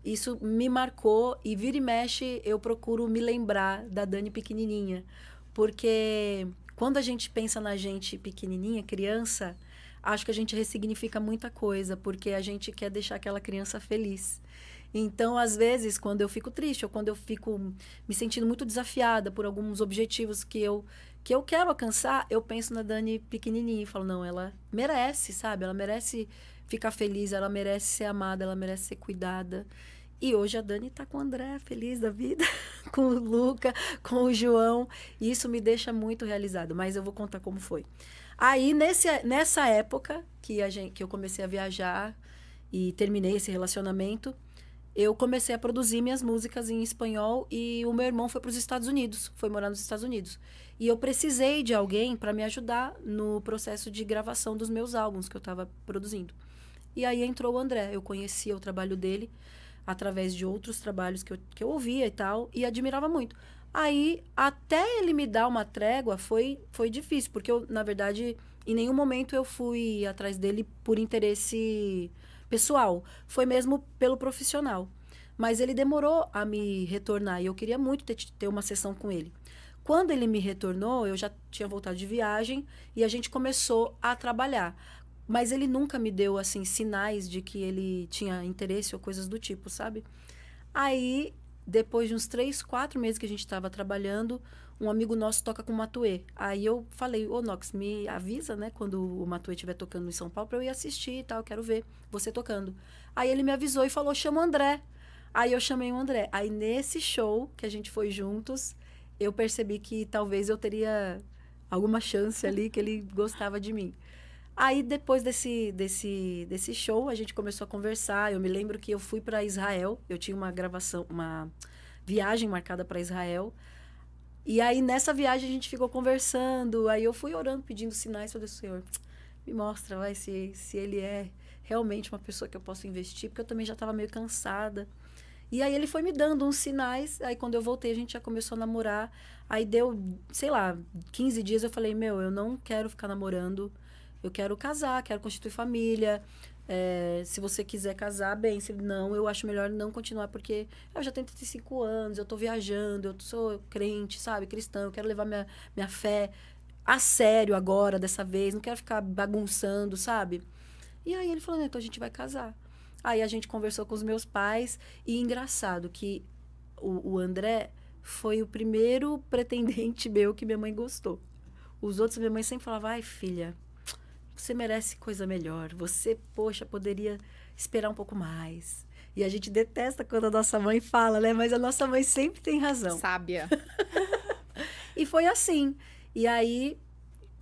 isso me marcou e vira e mexe eu procuro me lembrar da Dani pequenininha. Porque quando a gente pensa na gente pequenininha, criança, acho que a gente ressignifica muita coisa, porque a gente quer deixar aquela criança feliz. Então, às vezes, quando eu fico triste ou quando eu fico me sentindo muito desafiada por alguns objetivos que eu quero alcançar, eu penso na Dani pequenininha e falo, não, ela merece, sabe? Ela merece ficar feliz, ela merece ser amada, ela merece ser cuidada. E hoje a Dani tá com o André, feliz da vida, com o Luca, com o João. E isso me deixa muito realizado, mas eu vou contar como foi. Aí, nessa época que eu comecei a viajar e terminei esse relacionamento, eu comecei a produzir minhas músicas em espanhol e o meu irmão foi para os Estados Unidos, foi morar nos Estados Unidos. E eu precisei de alguém para me ajudar no processo de gravação dos meus álbuns que eu estava produzindo. E aí entrou o André. Eu conhecia o trabalho dele através de outros trabalhos que eu ouvia e tal, e admirava muito. Aí, até ele me dar uma trégua, foi difícil, porque eu, na verdade, em nenhum momento eu fui atrás dele por interesse pessoal. Foi mesmo pelo profissional. Mas ele demorou a me retornar e eu queria muito ter uma sessão com ele. Quando ele me retornou, eu já tinha voltado de viagem e a gente começou a trabalhar. Mas ele nunca me deu, assim, sinais de que ele tinha interesse ou coisas do tipo, sabe? Aí, depois de uns 3, 4 meses que a gente estava trabalhando, um amigo nosso toca com o Matuê. Aí eu falei, ô Nox, me avisa, né? Quando o Matuê estiver tocando em São Paulo, pra eu ir assistir e tal, quero ver você tocando. Aí ele me avisou e falou, chama o André. Aí eu chamei o André. Aí nesse show que a gente foi juntos, eu percebi que talvez eu teria alguma chance ali, que ele gostava de mim. Aí, depois desse show, a gente começou a conversar. Eu me lembro que eu fui para Israel. Eu tinha uma viagem marcada para Israel. E aí, nessa viagem, a gente ficou conversando. Aí eu fui orando, pedindo sinais. Falei, Senhor, me mostra, vai, se ele é realmente uma pessoa que eu posso investir. Porque eu também já estava meio cansada. E aí, ele foi me dando uns sinais. Aí, quando eu voltei, a gente já começou a namorar. Aí, deu, sei lá, 15 dias. Eu falei, eu não quero ficar namorando. Eu quero casar, quero constituir família. Se você quiser casar, bem. Se não, eu acho melhor não continuar, porque eu já tenho 35 anos, eu tô viajando, eu sou crente, sabe? Cristã, eu quero levar minha fé a sério agora, dessa vez. Não quero ficar bagunçando, sabe? E aí ele falou, então a gente vai casar. Aí a gente conversou com os meus pais. E engraçado que o André foi o primeiro pretendente meu que minha mãe gostou. Os outros, minha mãe sempre falava, ai, filha... Você merece coisa melhor. Você, poxa, poderia esperar um pouco mais. E a gente detesta quando a nossa mãe fala, né? Mas a nossa mãe sempre tem razão. Sábia. E foi assim. E aí,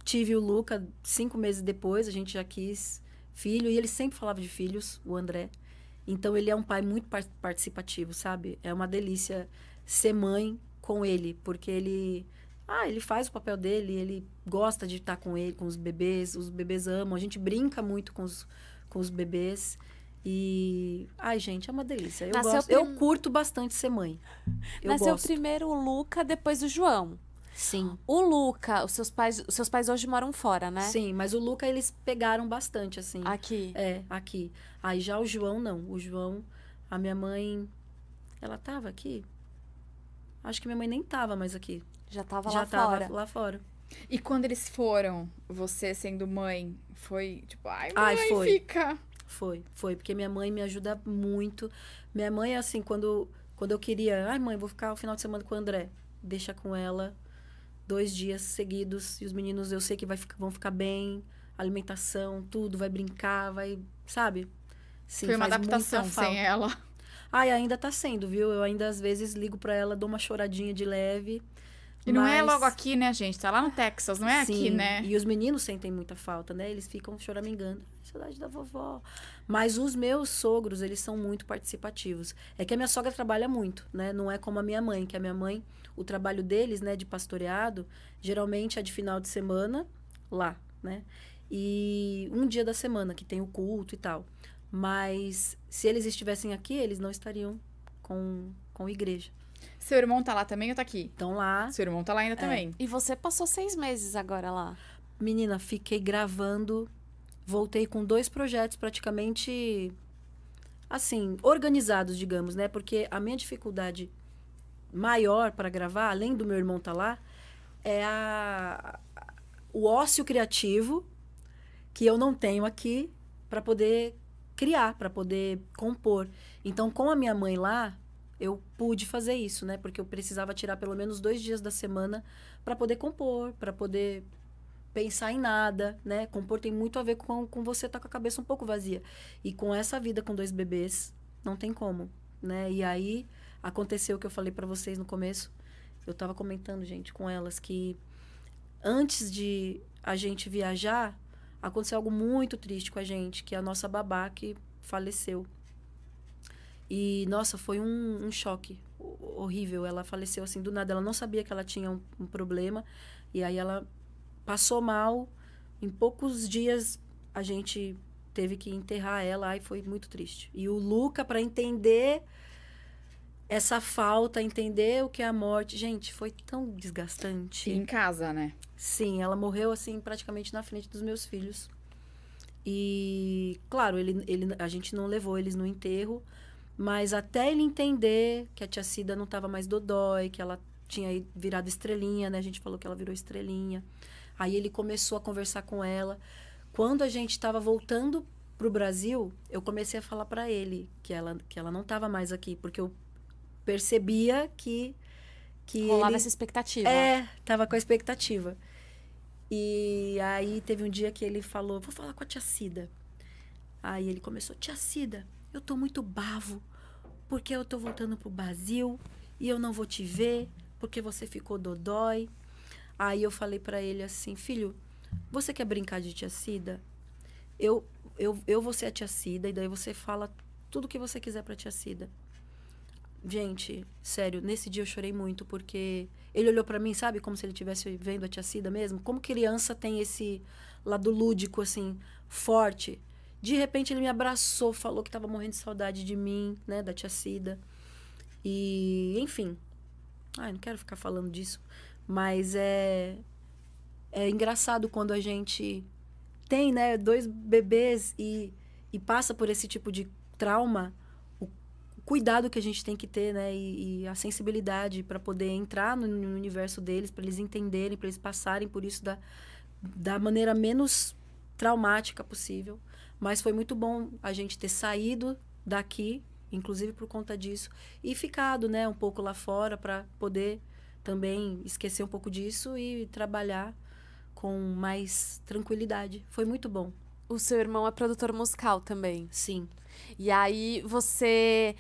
tive o Luca 5 meses depois. A gente já quis filho. E ele sempre falava de filhos, o André. Então, ele é um pai muito participativo, sabe? É uma delícia ser mãe com ele. Porque ele faz o papel dele, ele gosta de estar com ele, com os bebês amam, a gente brinca muito com os bebês. E, gente, é uma delícia. Eu curto bastante ser mãe. Nasceu primeiro o Luca, depois o João. Sim. O Luca, os seus pais hoje moram fora, né? Sim, mas o Luca eles pegaram bastante, assim. Aqui? Aqui. Aí já o João, não. O João, a minha mãe, ela tava aqui? Acho que minha mãe nem tava mais aqui. Já tava lá fora. E quando eles foram, você sendo mãe, foi tipo, mãe, fica. Foi, porque minha mãe me ajuda muito. Minha mãe, assim, quando eu queria, mãe, vou ficar o final de semana com o André. Deixa com ela 2 dias seguidos. E os meninos, eu sei que vão ficar bem. Alimentação, tudo, vai brincar, vai, sabe? Sim, foi uma adaptação sem ela. Ainda tá sendo, viu? Eu ainda, às vezes, ligo pra ela, dou uma choradinha de leve. E não é logo aqui, né, gente? Tá lá no Texas, não é aqui, né? E os meninos sentem muita falta, né? Eles ficam choramingando. Saudade da vovó. Mas os meus sogros, eles são muito participativos. É que a minha sogra trabalha muito, né? Não é como a minha mãe, que a minha mãe, o trabalho deles, né, de pastoreado, geralmente é de final de semana lá, né? E um dia da semana que tem o culto e tal. Mas se eles estivessem aqui, eles não estariam com igreja. Seu irmão tá lá também ou tá aqui? Então lá, Seu irmão tá lá ainda também. E você passou 6 meses agora lá. menina, fiquei gravando, voltei com 2 projetos praticamente assim, organizados, digamos, né? Porque a minha dificuldade maior para gravar, além do meu irmão estar lá, é o ócio criativo que eu não tenho aqui para poder criar, para poder compor. Então, com a minha mãe lá, eu pude fazer isso, né? Porque eu precisava tirar pelo menos 2 dias da semana para poder compor, para poder pensar em nada, né? Compor tem muito a ver com você estar com a cabeça um pouco vazia. E com essa vida com 2 bebês, não tem como, né? E aí, aconteceu o que eu falei para vocês no começo. Eu tava comentando, gente, com elas, que antes de a gente viajar, aconteceu algo muito triste com a gente, que é a nossa babá que faleceu. E, nossa, foi um choque horrível. Ela faleceu assim do nada. Ela não sabia que ela tinha um problema. E aí ela passou mal. Em poucos dias a gente teve que enterrar ela. Aí foi muito triste. E o Luca, para entender essa falta, entender o que é a morte, gente, foi tão desgastante. E em casa, né? Sim, ela morreu assim praticamente na frente dos meus filhos. E, claro, a gente não levou eles no enterro, mas até ele entender que a tia Cida não estava mais dodói, que ela tinha virado estrelinha, né? A gente falou que ela virou estrelinha. Aí ele começou a conversar com ela. Quando a gente estava voltando pro Brasil, eu comecei a falar para ele que ela não estava mais aqui, porque eu percebia que Rolava essa expectativa. Tava com a expectativa. E aí teve um dia que ele falou, vou falar com a tia Cida. Aí ele começou, tia Cida, eu tô muito bavo, porque eu tô voltando pro Brasil e eu não vou te ver, porque você ficou dodói. Aí eu falei pra ele assim, filho, você quer brincar de tia Cida? Eu vou ser a tia Cida e daí você fala tudo que você quiser pra tia Cida. Gente, sério, nesse dia eu chorei muito, porque ele olhou pra mim, sabe? Como se ele estivesse vendo a tia Cida mesmo. Como criança tem esse lado lúdico, assim, forte. De repente ele me abraçou, falou que tava morrendo de saudade de mim, né? Da tia Cida. E, enfim. Ai, não quero ficar falando disso. Mas é engraçado quando a gente tem, né? 2 bebês e passa por esse tipo de trauma. Cuidado que a gente tem que ter, né? E a sensibilidade para poder entrar no universo deles, para eles entenderem, para eles passarem por isso da maneira menos traumática possível. Mas foi muito bom a gente ter saído daqui, inclusive por conta disso, e ficado, né, um pouco lá fora para poder também esquecer um pouco disso e trabalhar com mais tranquilidade. Foi muito bom. O seu irmão é produtor musical também. Sim. E aí você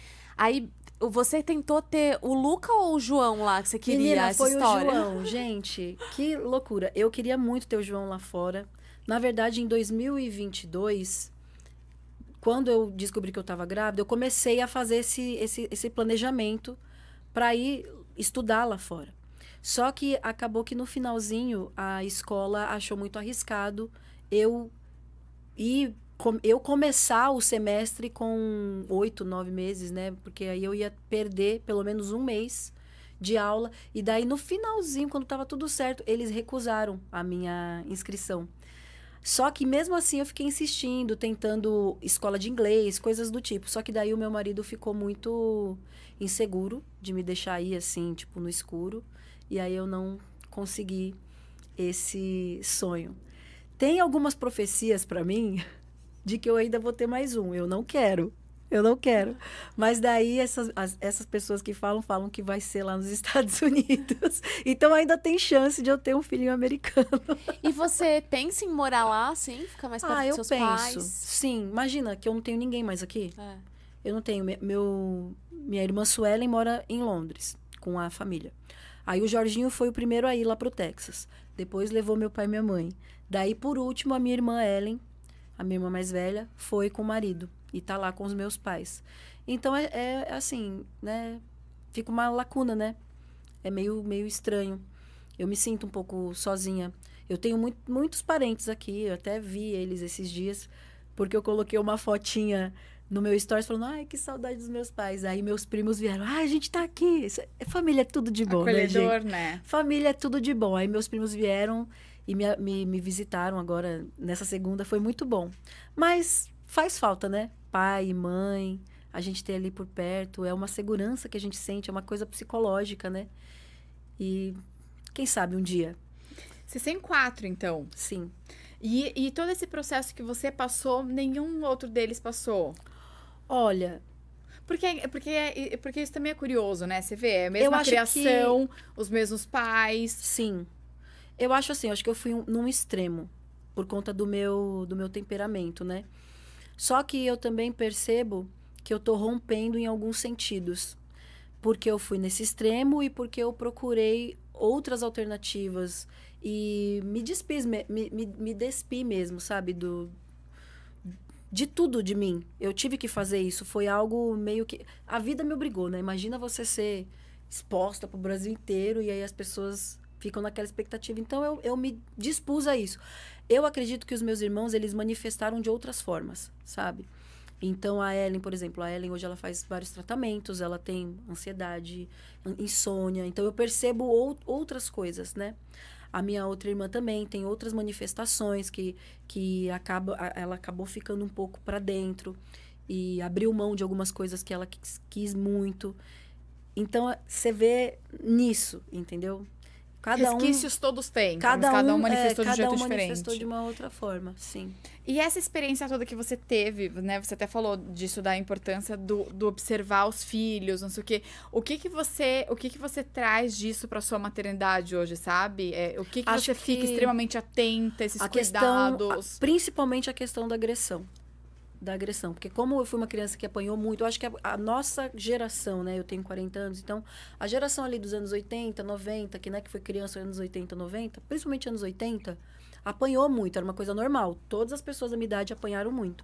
tentou ter o Luca ou o João lá que você queria? Menina, essa foi história? o João, gente, que loucura. Eu queria muito ter o João lá fora. Na verdade, em 2022, quando eu descobri que eu estava grávida, eu comecei a fazer esse planejamento para ir estudar lá fora. Só que acabou que no finalzinho a escola achou muito arriscado eu começar o semestre com 8, 9 meses, né? Porque aí eu ia perder pelo menos um mês de aula. E daí, no finalzinho, quando estava tudo certo, eles recusaram a minha inscrição. Só que, mesmo assim, eu fiquei insistindo, tentando escola de inglês, coisas do tipo. Só que daí o meu marido ficou muito inseguro de me deixar ir, assim, tipo, no escuro. E aí eu não consegui esse sonho. Tem algumas profecias para mim de que eu ainda vou ter mais um. Eu não quero. Mas daí essas pessoas que falam que vai ser lá nos Estados Unidos. Então ainda tem chance de eu ter um filhinho americano. E você pensa em morar lá, assim? Ficar mais perto dos seus pais? Sim, imagina que eu não tenho ninguém mais aqui. É. Eu não tenho. Minha irmã Suelen mora em Londres, com a família. Aí o Jorginho foi o primeiro a ir lá pro Texas. Depois levou meu pai e minha mãe. Daí, por último, a minha irmã Ellen, a minha irmã mais velha, foi com o marido. E tá lá com os meus pais. Então, é assim, né? Fica uma lacuna, né? É meio estranho. Eu me sinto um pouco sozinha. Eu tenho muitos parentes aqui, eu até vi eles esses dias, porque eu coloquei uma fotinha no meu stories falando, ai, que saudade dos meus pais. Aí meus primos vieram, ai, a gente tá aqui. Família é tudo de bom, né, gente? Acolhedor, né? Família é tudo de bom. Aí meus primos vieram e me visitaram agora, nessa segunda, foi muito bom. Mas faz falta, né? Pai e mãe, a gente ter ali por perto, é uma segurança que a gente sente, é uma coisa psicológica, né? E quem sabe um dia, Vocês têm 4, então. sim. E todo esse processo que você passou, nenhum outro deles passou? Olha, Porque isso também é curioso, né? Você vê, é a mesma acho criação, os mesmos pais. sim. Eu acho assim, eu acho que eu fui num extremo, por conta do meu temperamento, né? Só que eu também percebo que eu tô rompendo em alguns sentidos. Porque eu fui nesse extremo e porque eu procurei outras alternativas. E me despi mesmo, sabe? De tudo de mim. Eu tive que fazer isso. Foi algo meio que... A vida me obrigou, né? Imagina você ser exposta pro Brasil inteiro e aí as pessoas ficam naquela expectativa. Então, eu me dispus a isso. Eu acredito que os meus irmãos, eles manifestaram de outras formas, sabe? Então, a Ellen, por exemplo, a Ellen hoje ela faz vários tratamentos, ela tem ansiedade, insônia. Então, eu percebo outras coisas, né? A minha outra irmã também tem outras manifestações ela acabou ficando um pouco para dentro e abriu mão de algumas coisas que ela quis muito. Então, você vê nisso, entendeu? Resquícios todos têm, Cada cada um um manifestou de um jeito cada um diferente. manifestou de uma outra forma, sim. E essa experiência toda que você teve, né? Você até falou disso, da importância do observar os filhos, não sei o quê. O que que você traz disso para sua maternidade hoje, sabe? O que Acho você fica que extremamente atenta, esses a cuidados? principalmente a questão da agressão. Porque como eu fui uma criança que apanhou muito, eu acho que a nossa geração, né? Eu tenho 40 anos, então a geração ali dos anos 80, 90, que, né, que foi criança nos anos 80, 90, principalmente anos 80, apanhou muito, era uma coisa normal. Todas as pessoas da minha idade apanharam muito.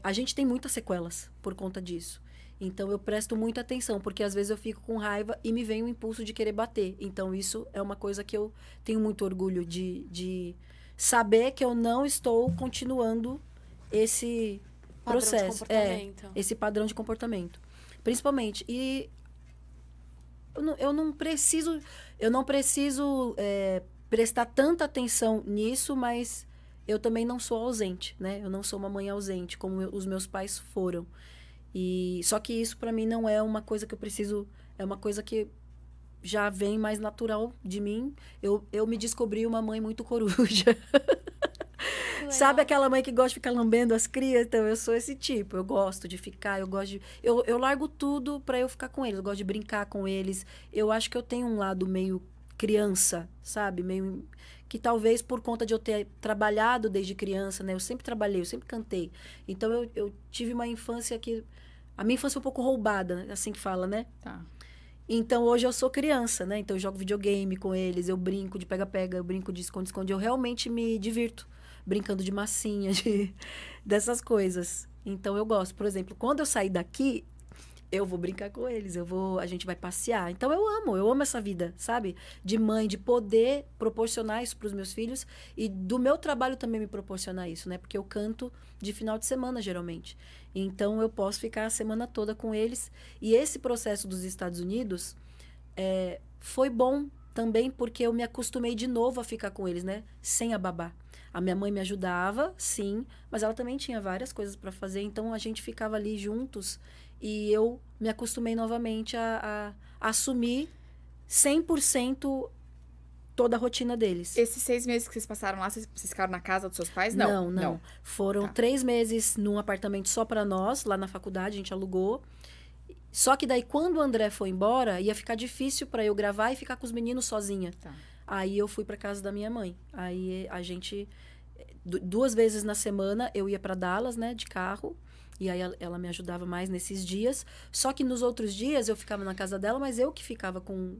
A gente tem muitas sequelas por conta disso. Então, eu presto muita atenção, porque às vezes eu fico com raiva e me vem o impulso de querer bater. Então, isso é uma coisa que eu tenho muito orgulho de saber que eu não estou continuando esse processo, esse padrão de comportamento, principalmente. E eu não preciso prestar tanta atenção nisso, mas eu também não sou ausente, né? Eu não sou uma mãe ausente, como os meus pais foram. E só que isso para mim não é uma coisa que eu preciso, é uma coisa que já vem mais natural de mim. Eu me descobri uma mãe muito coruja. Sabe aquela mãe que gosta de ficar lambendo as crias? Então, eu sou esse tipo. Eu gosto de ficar, eu largo tudo pra eu ficar com eles. Eu gosto de brincar com eles. Eu acho que eu tenho um lado meio criança, sabe? Meio... Que talvez por conta de eu ter trabalhado desde criança, né? Eu sempre trabalhei, eu sempre cantei. Então, eu tive uma infância que... A minha infância foi um pouco roubada, assim que fala, né? Tá. Então, hoje eu sou criança, né? Então, eu jogo videogame com eles, eu brinco de pega-pega, eu brinco de esconde-esconde. Eu realmente me divirto brincando de massinha, dessas coisas. Então, eu gosto. Por exemplo, quando eu sair daqui, eu vou brincar com eles, a gente vai passear. Então, eu amo essa vida, sabe? De mãe, de poder proporcionar isso para os meus filhos e do meu trabalho também me proporcionar isso, né? Porque eu canto de final de semana, geralmente. Então, eu posso ficar a semana toda com eles. E esse processo dos Estados Unidos foi bom também porque eu me acostumei de novo a ficar com eles, né? Sem a babá. A minha mãe me ajudava, sim, mas ela também tinha várias coisas para fazer. Então, a gente ficava ali juntos e eu me acostumei novamente a assumir 100% toda a rotina deles. Esses 6 meses que vocês passaram lá, vocês ficaram na casa dos seus pais? Não. Não. Foram 3 meses num apartamento só para nós, lá na faculdade, a gente alugou. Só que daí, quando o André foi embora, ia ficar difícil para eu gravar e ficar com os meninos sozinha. Tá. Aí eu fui para casa da minha mãe. Aí a gente 2 vezes na semana eu ia para Dallas, né, de carro. E aí ela me ajudava mais nesses dias. Só que nos outros dias eu ficava na casa dela, mas eu que ficava com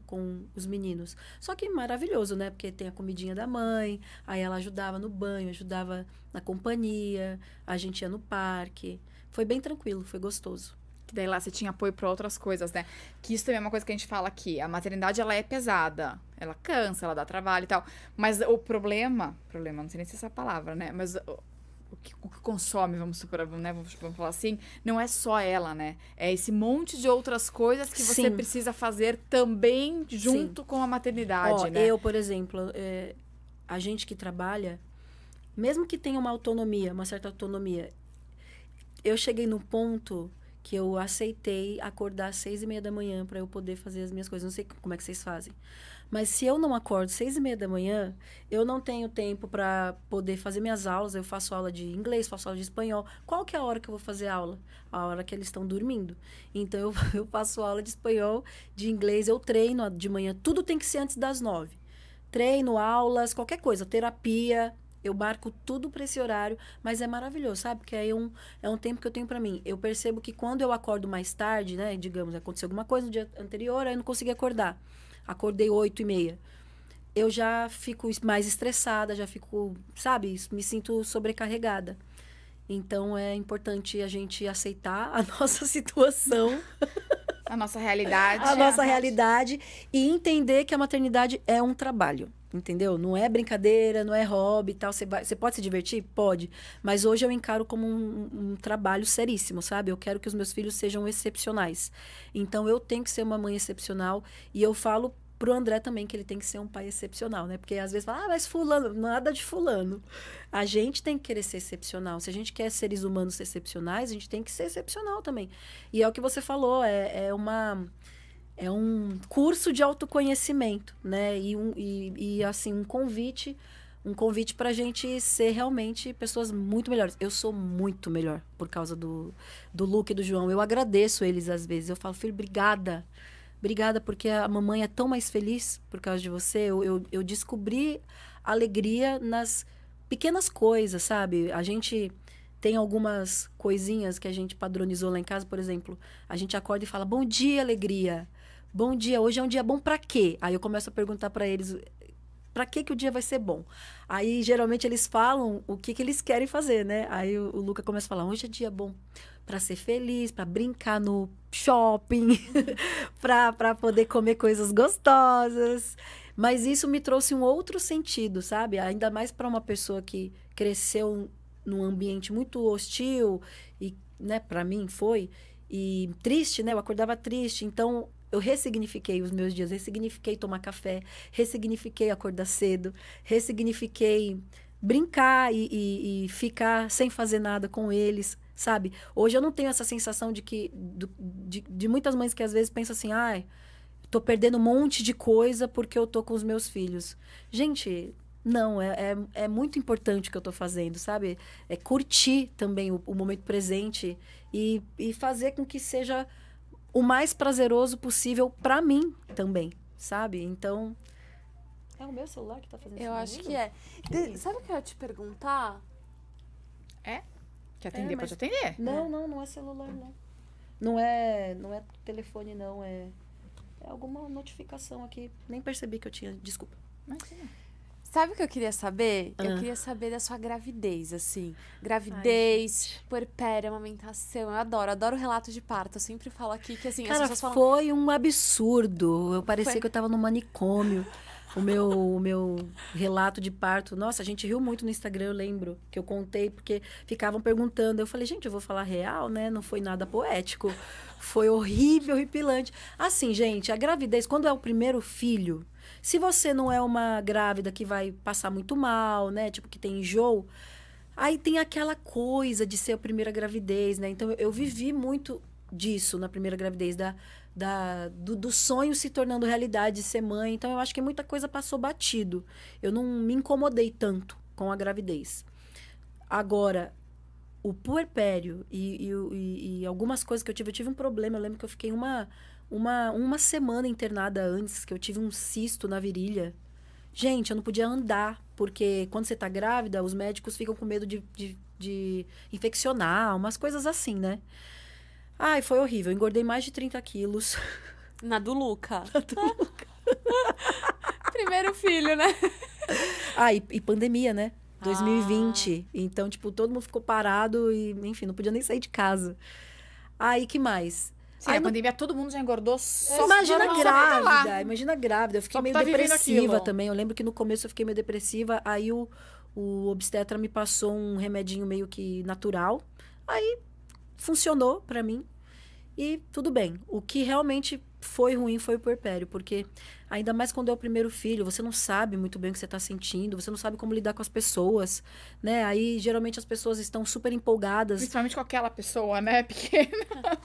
os meninos. Só que maravilhoso, né? Porque tem a comidinha da mãe, aí ela ajudava no banho, ajudava na companhia, a gente ia no parque. Foi bem tranquilo, foi gostoso. que daí lá você tinha apoio para outras coisas, né? Que isso também é uma coisa que a gente fala aqui. A maternidade, ela é pesada. Ela cansa, ela dá trabalho e tal. Mas o problema, não sei nem se é essa palavra, né? Mas o que consome, vamos supor, né? Vamos falar assim, não é só ela, né? É esse monte de outras coisas que você precisa fazer também junto com a maternidade, né? Eu, por exemplo, a gente que trabalha, mesmo que tenha uma autonomia, uma certa autonomia, eu cheguei no ponto que eu aceitei acordar às 6:30 da manhã para eu poder fazer as minhas coisas. Não sei como é que vocês fazem. Mas se eu não acordo 6:30 da manhã, eu não tenho tempo para poder fazer minhas aulas. Eu faço aula de inglês, faço aula de espanhol. Qual que é a hora que eu vou fazer aula? A hora que eles estão dormindo. Então, eu faço aula de espanhol, de inglês, eu treino de manhã. Tudo tem que ser antes das 9. Treino, aulas, qualquer coisa, terapia. Eu marco tudo para esse horário, mas é maravilhoso, sabe? Porque aí é um tempo que eu tenho para mim. Eu percebo que quando eu acordo mais tarde, né? Digamos, aconteceu alguma coisa no dia anterior, aí eu não consegui acordar. Acordei 8:30. Eu já fico mais estressada, já fico, sabe? Me sinto sobrecarregada. Então, é importante a gente aceitar a nossa situação. A nossa realidade. A nossa realidade. E entender que a maternidade é um trabalho. Entendeu? Não é brincadeira, não é hobby e tal. Você pode se divertir? Pode. Mas hoje eu encaro como um trabalho seríssimo, sabe? Eu quero que os meus filhos sejam excepcionais. Então, eu tenho que ser uma mãe excepcional. E eu falo pro André também que ele tem que ser um pai excepcional, né? Porque às vezes fala, mas fulano, nada de fulano. A gente tem que querer ser excepcional. Se a gente quer seres humanos excepcionais, a gente tem que ser excepcional também. E é o que você falou, é um curso de autoconhecimento, né? E assim, um convite para a gente ser realmente pessoas muito melhores. Eu sou muito melhor por causa do Luca e do João. Eu agradeço eles às vezes. Eu falo, filho, obrigada. Obrigada, porque a mamãe é tão mais feliz por causa de você. Eu descobri alegria nas pequenas coisas, sabe? A gente tem algumas coisinhas que a gente padronizou lá em casa, por exemplo. A gente acorda e fala, bom dia, alegria. Bom dia, hoje é um dia bom pra quê? Aí eu começo a perguntar pra eles, pra que o dia vai ser bom? Aí, geralmente, eles falam o que eles querem fazer, né? Aí o Luca começa a falar, hoje é dia bom pra ser feliz, pra brincar no shopping, pra poder comer coisas gostosas. Mas isso me trouxe um outro sentido, sabe? Ainda mais pra uma pessoa que cresceu num ambiente muito hostil, e, né, pra mim foi, e triste, né? Eu acordava triste, então eu ressignifiquei os meus dias, ressignifiquei tomar café, ressignifiquei acordar cedo, ressignifiquei brincar e ficar sem fazer nada com eles, sabe? Hoje eu não tenho essa sensação de muitas mães que às vezes pensam assim, ai, tô perdendo um monte de coisa porque eu tô com os meus filhos. Gente, não, é muito importante o que eu tô fazendo, sabe? É curtir também o momento presente e fazer com que seja o mais prazeroso possível pra mim também, sabe? Então, é o meu celular que tá fazendo isso. Eu acho que é. Sabe o que eu ia te perguntar? Quer atender? Pode atender. Não é celular, não. Não é telefone, não. É alguma notificação aqui. Nem percebi que eu tinha. Desculpa. Imagina. Sabe o que eu queria saber? Eu queria saber da sua gravidez, assim. Gravidez, puerpério, amamentação. Eu adoro relato de parto. Eu sempre falo aqui que, assim, cara, as pessoas falam... foi um absurdo. Eu parecia que eu tava no manicômio. O meu relato de parto. Nossa, a gente riu muito no Instagram, eu lembro. Que eu contei, porque ficavam perguntando. Eu falei, gente, eu vou falar real, né? Não foi nada poético. Foi horrível, horripilante. Assim, gente, a gravidez, quando é o primeiro filho... Se você não é uma grávida que vai passar muito mal, né? Tipo, que tem enjoo, aí tem aquela coisa de ser a primeira gravidez, né? Então, eu vivi muito disso na primeira gravidez, do sonho se tornando realidade de ser mãe. Então, eu acho que muita coisa passou batido. Eu não me incomodei tanto com a gravidez. Agora, o puerpério e algumas coisas que eu tive um problema. Eu lembro que eu fiquei uma semana internada antes, que eu tive um cisto na virilha. Gente, eu não podia andar, porque quando você tá grávida, os médicos ficam com medo de infeccionar, umas coisas assim, né? Ai, foi horrível. Eu engordei mais de 30 quilos. Na do Luca. Primeiro filho, né? E pandemia, né? 2020. Então, tipo, todo mundo ficou parado e, enfim, não podia nem sair de casa. Aí, que mais? Sim, Aí, na pandemia todo mundo já engordou só imagina só pra lá. grávida. Eu fiquei Só meio tá vivendo depressiva aquilo. também. Eu lembro que no começo eu fiquei meio depressiva. Aí o obstetra me passou um remedinho meio que natural. Aí funcionou pra mim. E tudo bem. O que realmente foi ruim foi o puerpério. Porque ainda mais quando é o primeiro filho, você não sabe muito bem o que você tá sentindo. Você não sabe como lidar com as pessoas, né? Aí, geralmente, as pessoas estão super empolgadas. Principalmente com aquela pessoa, né, pequena.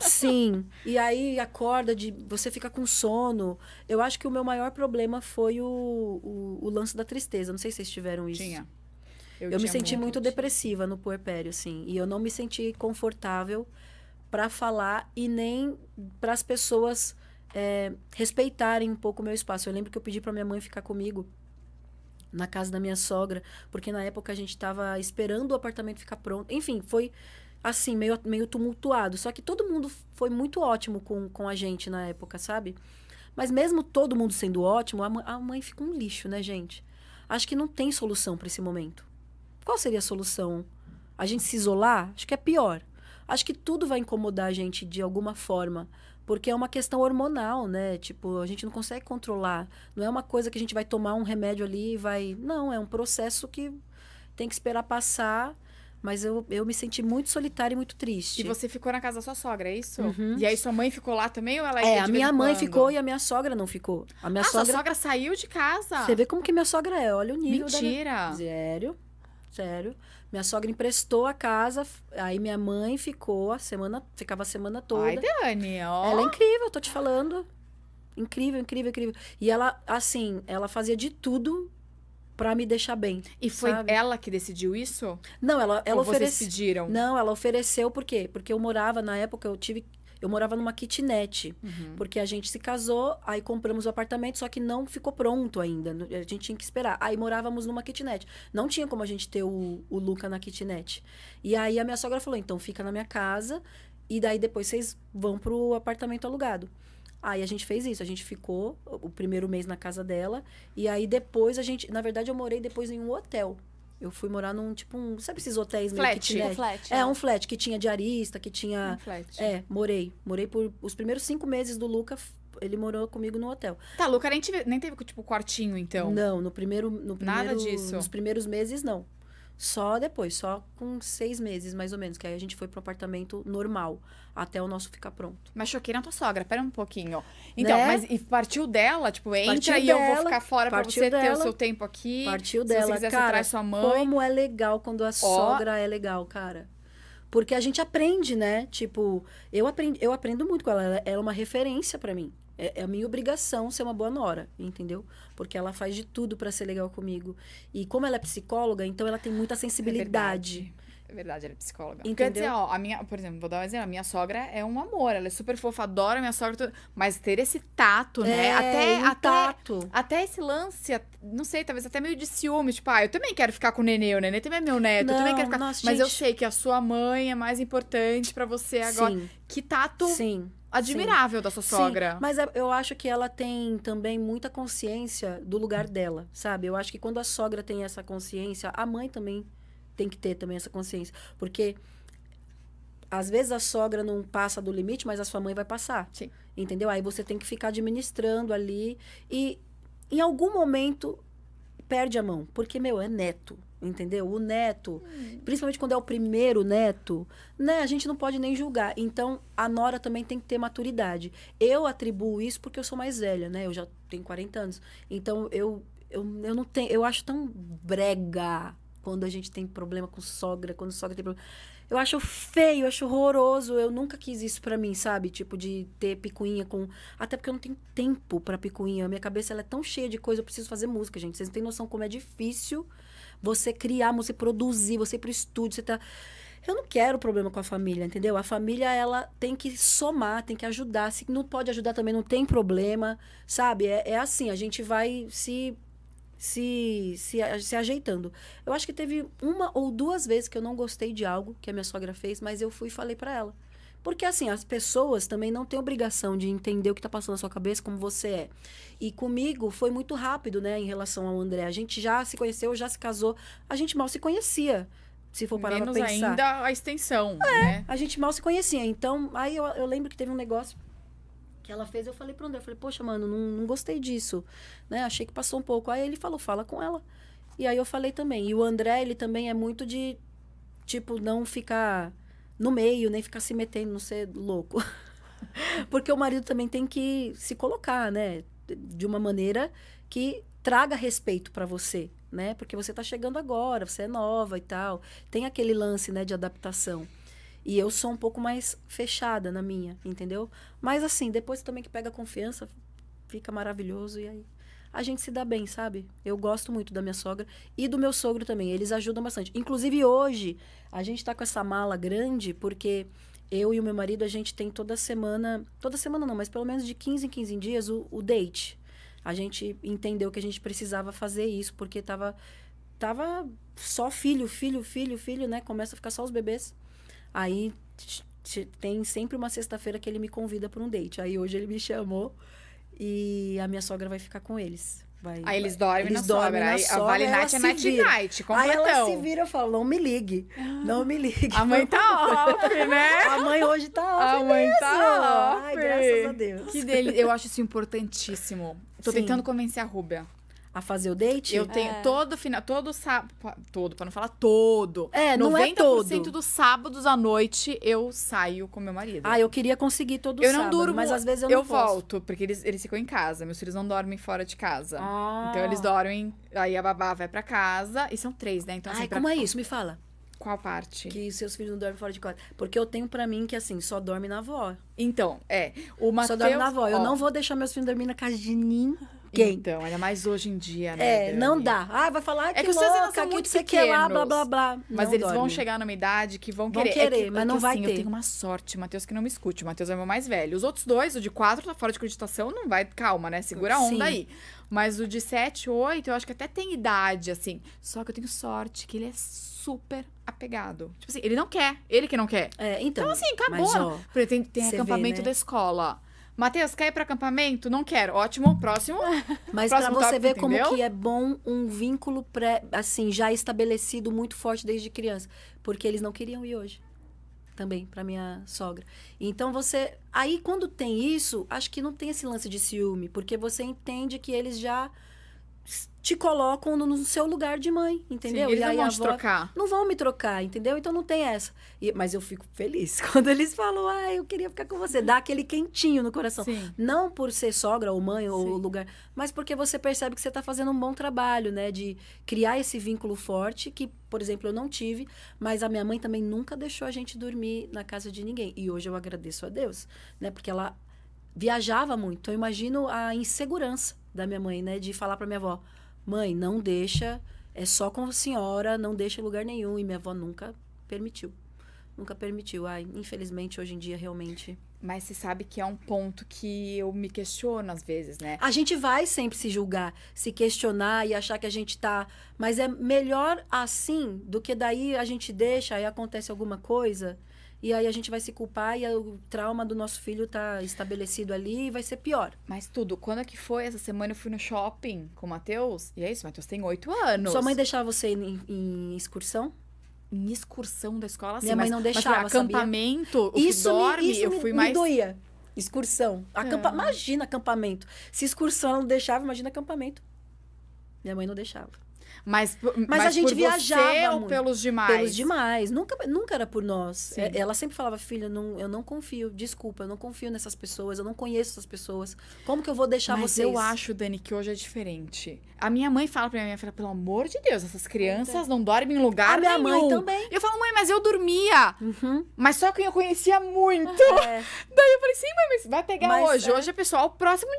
Sim, e aí acorda, você fica com sono. Eu acho que o meu maior problema foi o lance da tristeza. Não sei se vocês tiveram isso. Tinha. Eu me tinha senti muito depressiva no puerpério, assim. E eu não me senti confortável para falar e nem para as pessoas respeitarem um pouco o meu espaço. Eu lembro que eu pedi para minha mãe ficar comigo na casa da minha sogra, porque na época a gente estava esperando o apartamento ficar pronto. Enfim, foi assim, meio tumultuado. Só que todo mundo foi muito ótimo com a gente na época, sabe? Mas mesmo todo mundo sendo ótimo, a mãe fica um lixo, né, gente? Acho que não tem solução para esse momento. Qual seria a solução? A gente se isolar? Acho que é pior. Acho que tudo vai incomodar a gente de alguma forma. Porque é uma questão hormonal, né? Tipo, a gente não consegue controlar. Não é uma coisa que a gente vai tomar um remédio ali e vai... Não, é um processo que tem que esperar passar. Mas eu me senti muito solitária e muito triste. E você ficou na casa da sua sogra, é isso? Uhum. E aí sua mãe ficou lá também ou ela ia de a vez minha em mãe quando? ficou e a minha sogra não ficou. A minha sua sogra... sogra saiu de casa? Você vê como que minha sogra é. Olha o nível Mentira! Sério. Minha sogra emprestou a casa, aí minha mãe ficava a semana toda. Ai, Dani, ó. Ela é incrível, tô te falando. Incrível, incrível, incrível. E ela, assim, ela fazia de tudo pra me deixar bem. E foi sabe? ela que decidiu isso? Não, ela Ou vocês ofereceu. pediram? Não, ela ofereceu por quê? Porque eu morava, na época, eu morava numa kitnet. Uhum. Porque a gente se casou, aí compramos o apartamento, só que não ficou pronto ainda. A gente tinha que esperar. Aí morávamos numa kitnet. Não tinha como a gente ter o Luca na kitnet. E aí a minha sogra falou, então fica na minha casa, e daí depois vocês vão pro apartamento alugado. Aí a gente fez isso, a gente ficou o primeiro mês na casa dela, e aí depois na verdade eu morei depois em um hotel. Eu fui morar num, tipo, sabe esses hotéis meio Flat. kitnet? Um flat, É, né? um flat, que tinha diarista, que tinha... Um flat. Morei. Morei por os primeiros 5 meses do Luca, ele morou comigo no hotel. Tá, Luca nem teve, tipo, quartinho, então? Não, Nada disso? Nos primeiros meses, não. Só depois, só com 6 meses, mais ou menos, que aí a gente foi pro apartamento normal, até o nosso ficar pronto. Mas choquei na tua sogra, pera um pouquinho. Então, Né? mas e partiu dela? Tipo, entra Partiu e eu vou dela, ficar fora pra partiu você ter o dela. seu tempo aqui. Partiu Se dela, você quiser, você cara, traz sua mãe. como é legal quando a sogra é legal, cara. Porque a gente aprende, né? Tipo, eu aprendo muito com ela. Ela é uma referência pra mim. É a minha obrigação ser uma boa nora, entendeu? Porque ela faz de tudo pra ser legal comigo. E como ela é psicóloga, então ela tem muita sensibilidade. É verdade, ela é psicóloga. Entendeu? Quer dizer, ó, por exemplo, vou dar um exemplo. A minha sogra é um amor, ela é super fofa, adoro a minha sogra, mas ter esse tato, né? Tato. Até esse lance, não sei, talvez até meio de ciúme, tipo, eu também quero ficar com o nenê também é meu neto, eu também Não, quero ficar. nossa, Mas eu gente. sei que a sua mãe é mais importante pra você agora. Sim, Que tato sim. admirável da sua sogra. Sim, mas eu acho que ela tem também muita consciência do lugar dela, sabe? Eu acho que quando a sogra tem essa consciência, a mãe também tem que ter também essa consciência. Porque às vezes a sogra não passa do limite, mas a sua mãe vai passar. Sim. Entendeu? Aí você tem que ficar administrando ali. E em algum momento perde a mão. Porque, é neto. Entendeu? O neto, principalmente quando é o primeiro neto, né? A gente não pode nem julgar. Então, a nora também tem que ter maturidade. Eu atribuo isso porque eu sou mais velha, né? Eu já tenho 40 anos. Então, eu não tenho... Eu acho tão brega quando a gente tem problema com sogra, quando sogra tem problema. Eu acho feio, eu acho horroroso. Eu nunca quis isso pra mim, sabe? Tipo, de ter picuinha com... Até porque eu não tenho tempo pra picuinha. A minha cabeça, ela é tão cheia de coisa. Eu preciso fazer música, gente. Vocês não têm noção como é difícil você criar, você produzir, você ir pro estúdio, você tá... Eu não quero problema com a família, entendeu? A família, ela tem que somar, tem que ajudar. Se não pode ajudar também, não tem problema, sabe? É assim, a gente vai se ajeitando. Eu acho que teve 1 ou 2 vezes que eu não gostei de algo que a minha sogra fez, mas eu fui e falei pra ela. Porque, assim, as pessoas também não têm obrigação de entender o que tá passando na sua cabeça, como você é. E comigo foi muito rápido, né, em relação ao André. A gente já se conheceu, já se casou. A gente mal se conhecia. se for parar pra Menos pensar. ainda a extensão, né? A gente mal se conhecia. Então, aí eu lembro que teve um negócio que ela fez, eu falei pro André, eu falei, poxa, mano, não gostei disso, né? Achei que passou um pouco. Aí ele falou, fala com ela. E aí eu falei também. E o André, ele também é muito de, tipo, não ficar no meio, nem ficar se metendo, não ser louco. Porque o marido também tem que se colocar, né? De uma maneira que traga respeito pra você, né? Porque você tá chegando agora, você é nova e tal. Tem aquele lance, né, de adaptação. E eu sou um pouco mais fechada na minha, entendeu? Mas assim, depois também que pega confiança, fica maravilhoso e aí a gente se dá bem, sabe? Eu gosto muito da minha sogra e do meu sogro também, eles ajudam bastante. Inclusive hoje, a gente tá com essa mala grande porque eu e o meu marido, a gente tem toda semana não, mas pelo menos de 15 em 15 dias o date. A gente entendeu que a gente precisava fazer isso porque tava só filho, né? Começa a ficar só os bebês. Aí tem sempre uma sexta-feira que ele me convida para um date. Aí hoje ele me chamou e a minha sogra vai ficar com eles. Aí eles dormem eles na dormem sogra. na Aí sogra, a Vale ela Night é se night vira. night, Aí ela completão. se vira e fala, não me ligue, não me ligue. A mãe tá off, né? A mãe hoje tá off A mãe mesmo. tá off. Ai, graças a Deus. Que dele, eu acho isso importantíssimo. Tô Sim. tentando convencer a Rúbia. A fazer o date? Eu tenho todo sábado, pra não falar todo. É, não é 90% todo. dos sábados à noite eu saio com meu marido. Ah, eu queria conseguir todo Eu sábado, não durmo, mas às vezes eu não posso. volto, porque eles ficam em casa. Meus filhos não dormem fora de casa. Ah. Então eles dormem, aí a babá vai pra casa, e são 3, né? Então, assim, Ai, como é isso? Me fala. Qual parte? Que seus filhos não dormem fora de casa. Porque eu tenho pra mim que, assim, só dorme na avó. Então, o Matheus... Só dorme na avó. Eu ó, não vou deixar meus filhos dormir na casa de ninguém. Então, ainda mais hoje em dia, né? Dani? Não dá. Ah, vai falar É que que os seus ainda louca, são que muito não sei o que lá, blá, pequenos. blá, blá. Mas Não eles vão dorme. chegar numa idade que vão Vão querer. querer, mas não vai assim, ter. Eu tenho uma sorte, Matheus, que não me escute. O Matheus é o meu mais velho. Os outros dois, o de 4 tá fora de cogitação, não vai... Calma, né? Segura a onda Sim. aí. Mas o de 7, 8, eu acho que até tem idade, assim. Só que eu tenho sorte que ele é super apegado. Tipo assim, ele não quer. Ele que não quer. Então Então, assim, acabou. Mas, ó, Tem você acampamento vê, né? da escola. Matheus, quer ir pra acampamento? Não quero. Ótimo, próximo. Mas pra Próximo você tópico, ver como entendeu? que é bom um vínculo assim, já estabelecido muito forte desde criança. Porque eles não queriam ir hoje. Também, pra minha sogra. Então você... Aí, quando tem isso, acho que não tem esse lance de ciúme. Porque você entende que eles já te colocam no seu lugar de mãe, entendeu? Sim, eles e não aí vão a te avó trocar. não vão me trocar, entendeu? Então não tem essa. Mas eu fico feliz quando eles falam, eu queria ficar com você. Dá aquele quentinho no coração. Sim. Não por ser sogra ou mãe ou Sim. lugar, mas porque você percebe que você está fazendo um bom trabalho, né? De criar esse vínculo forte que, por exemplo, eu não tive, mas a minha mãe também nunca deixou a gente dormir na casa de ninguém. E hoje eu agradeço a Deus, né? Porque ela viajava muito. Então eu imagino a insegurança da minha mãe, né? De falar para minha avó, mãe, não deixa, é só com a senhora, não deixa em lugar nenhum. E minha avó nunca permitiu. Nunca permitiu. Ai, infelizmente, hoje em dia, realmente... Mas você sabe que é um ponto que eu me questiono às vezes, né? A gente vai sempre se julgar, se questionar e achar que a gente tá... Mas é melhor assim do que daí a gente deixa, aí acontece alguma coisa... E aí a gente vai se culpar e o trauma do nosso filho tá estabelecido ali e vai ser pior. Mas tudo, quando é que foi? Essa semana eu fui no shopping com o Matheus. E é isso, o Matheus tem 8 anos. Sua mãe deixava você ir em excursão? Em excursão da escola, assim. Minha mãe não deixava, mas acampamento, o Isso que dorme, isso eu fui me mais... doía. Excursão. Imagina acampamento. Se excursão ela não deixava, imagina acampamento. Minha mãe não deixava. Mas a gente por viajava você ou muito. pelos demais? Pelos demais. Nunca era por nós. Sim. Ela sempre falava, filha, eu não confio. Desculpa, eu não confio nessas pessoas. Eu não conheço essas pessoas. Como que eu vou deixar Mas vocês? eu acho, Dani, que hoje é diferente. A minha mãe fala pra minha filha, pelo amor de Deus, essas crianças não dormem em lugar A minha nenhum. mãe também. Eu falo, mãe, mas eu dormia. Uhum. Mas só quem eu conhecia muito. É. Daí eu falei, sim, mãe, mas vai pegar Mas hoje. é. Hoje é pessoal próximo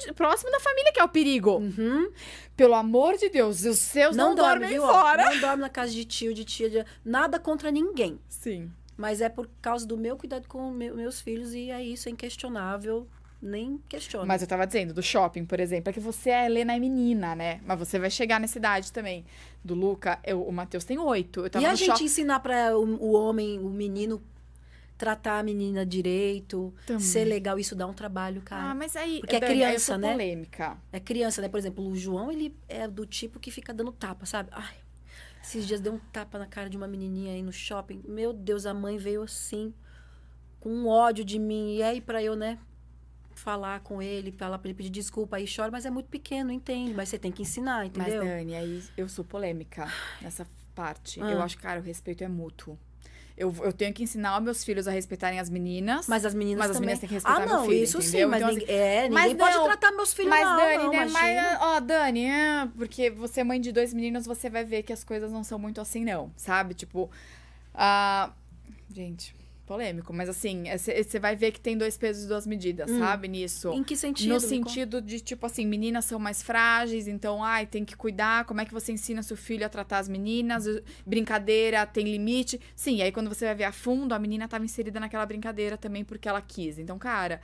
da família que é o perigo. Uhum. Pelo amor de Deus, os seus não dormem viu? fora. Não dorme na casa de tio, de tia, nada contra ninguém. Sim. Mas é por causa do meu cuidado com meus filhos e é isso, é inquestionável. Nem questiona. Mas eu tava dizendo, do shopping, por exemplo, é que você, a Helena, é menina, né? Mas você vai chegar nessa idade também. Do Luca, o Matheus tem 8. Eu tava E a no gente shopping. ensinar para o homem, o menino, tratar a menina direito, Também. ser legal, isso dá um trabalho, cara. Ah, mas aí... Porque é Dani, aí eu criança, sou né? polêmica. É criança, né? Por exemplo, o João, ele é do tipo que fica dando tapa, sabe? Ai, Esses dias deu um tapa na cara de uma menininha aí no shopping. Meu Deus, a mãe veio assim, com um ódio de mim. E aí, pra eu, né, falar com ele, falar pra ele pedir desculpa, aí chora, mas é muito pequeno, entende? Mas você tem que ensinar, entendeu? Mas, Dani, aí eu sou polêmica nessa parte. Eu acho que, cara, o respeito é mútuo. Eu tenho que ensinar os meus filhos a respeitarem as meninas. Mas as meninas também. Têm que respeitar meu filho, isso entendeu? sim, mas então, ninguém pode tratar meus filhos mal, Dani, não, né? imagina. Mas, Dani, porque você é mãe de 2 meninos, você vai ver que as coisas não são muito assim, não, sabe? Tipo, gente, polêmico, mas assim, você vai ver que tem 2 pesos e 2 medidas, sabe, nisso. Em que sentido? No sentido de, tipo assim, meninas são mais frágeis, então, tem que cuidar. Como é que você ensina seu filho a tratar as meninas? Brincadeira tem limite. Sim, aí quando você vai ver a fundo, a menina tava inserida naquela brincadeira também porque ela quis. Então, cara,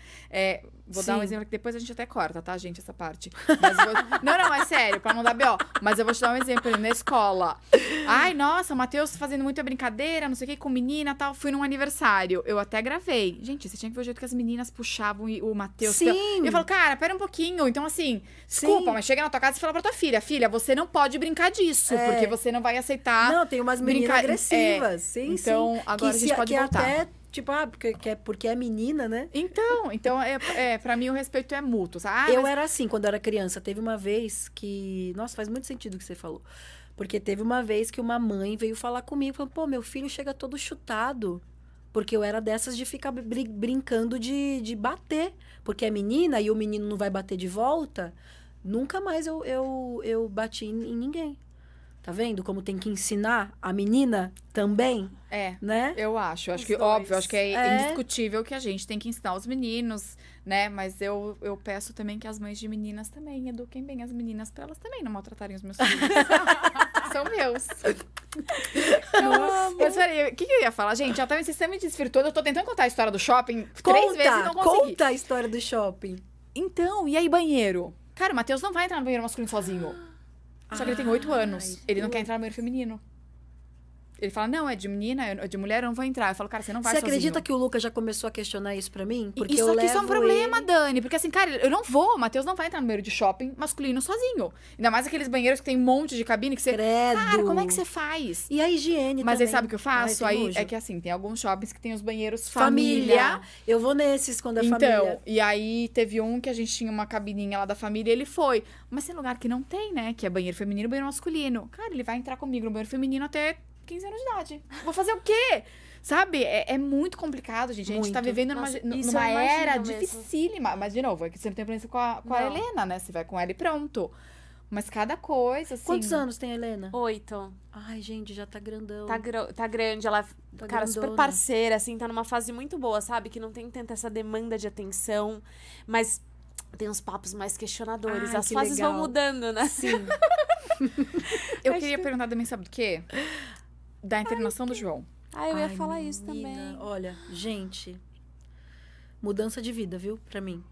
vou dar um exemplo que depois a gente até corta, tá, gente, essa parte. Mas não, é sério, pra não dar B.O. Mas eu vou te dar um exemplo na escola. Ai, nossa, o Matheus fazendo muita brincadeira, não sei o que, com menina e tal. Fui num aniversário. Eu até gravei. Gente, você tinha que ver o jeito que as meninas puxavam o Matheus. Sim. E eu falo, cara, pera um pouquinho. Então, assim, desculpa, mas chega na tua casa e fala pra tua filha, você não pode brincar disso, porque você não vai aceitar. Não, tem umas meninas agressivas. Sim, então, agora a gente pode voltar. Até, tipo, porque é menina, né? Então pra mim o respeito é mútuo. Sabe? Eu era assim, quando eu era criança. Teve uma vez que... Nossa, faz muito sentido o que você falou. Porque teve uma vez que uma mãe veio falar comigo. Falou, pô, meu filho chega todo chutado. Porque eu era dessas de ficar brincando de bater. Porque é menina e o menino não vai bater de volta. Nunca mais eu bati em ninguém. Tá vendo como tem que ensinar a menina também? Né? Eu acho que, óbvio, acho que é indiscutível que a gente tem que ensinar os meninos, né? Mas eu peço também que as mães de meninas também eduquem bem as meninas pra elas também não maltratarem os meus filhos. São meus. Mas peraí, o que eu ia falar? Gente, já tava me desvirtuando. Eu tô tentando contar a história do shopping 3 vezes e não consegui. Conta a história do shopping. Então, e aí banheiro? Cara, o Matheus não vai entrar no banheiro masculino sozinho. Só que ele tem 8 anos. Ele não quer entrar no banheiro feminino. Ele fala, não, é de menina, é de mulher, eu não vou entrar. Eu falo, cara, você não vai sozinho. Você acredita que o Lucas já começou a questionar isso pra mim? Porque isso aqui é um problema, Dani. Porque assim, cara, eu não vou. O Matheus não vai entrar no banheiro de shopping masculino sozinho. Ainda mais aqueles banheiros que tem um monte de cabine que você... Credo. Cara, como é que você faz? E a higiene Mas também. aí sabe o que eu faço? Aí é que assim, tem alguns shoppings que tem os banheiros família. Eu vou nesses quando é família. Então, e aí teve um que a gente tinha uma cabininha lá da família e ele foi. Mas tem lugar que não tem, né? Que é banheiro feminino e banheiro masculino. Cara, ele vai entrar comigo no banheiro feminino até 15 anos de idade. Vou fazer o quê? Sabe? É muito complicado, gente. A gente tá vivendo numa era dificílima. Mas, de novo, é que você não tem experiência com a Helena, né? Você vai com ela e pronto. Mas cada coisa, assim... Quantos anos tem a Helena? 8. Ai, gente, já tá grandão. Tá grande. Ela, Tá cara, grandona. super parceira, assim. Tá numa fase muito boa, sabe? Que não tem tanta essa demanda de atenção. Mas tem uns papos mais questionadores. Ai, As que fases legal. vão mudando, né? Sim. Eu queria perguntar também, sabe do quê? Da internação do João. Eu ia Ai, falar isso menina, também. Olha, gente, mudança de vida, viu? Pra mim.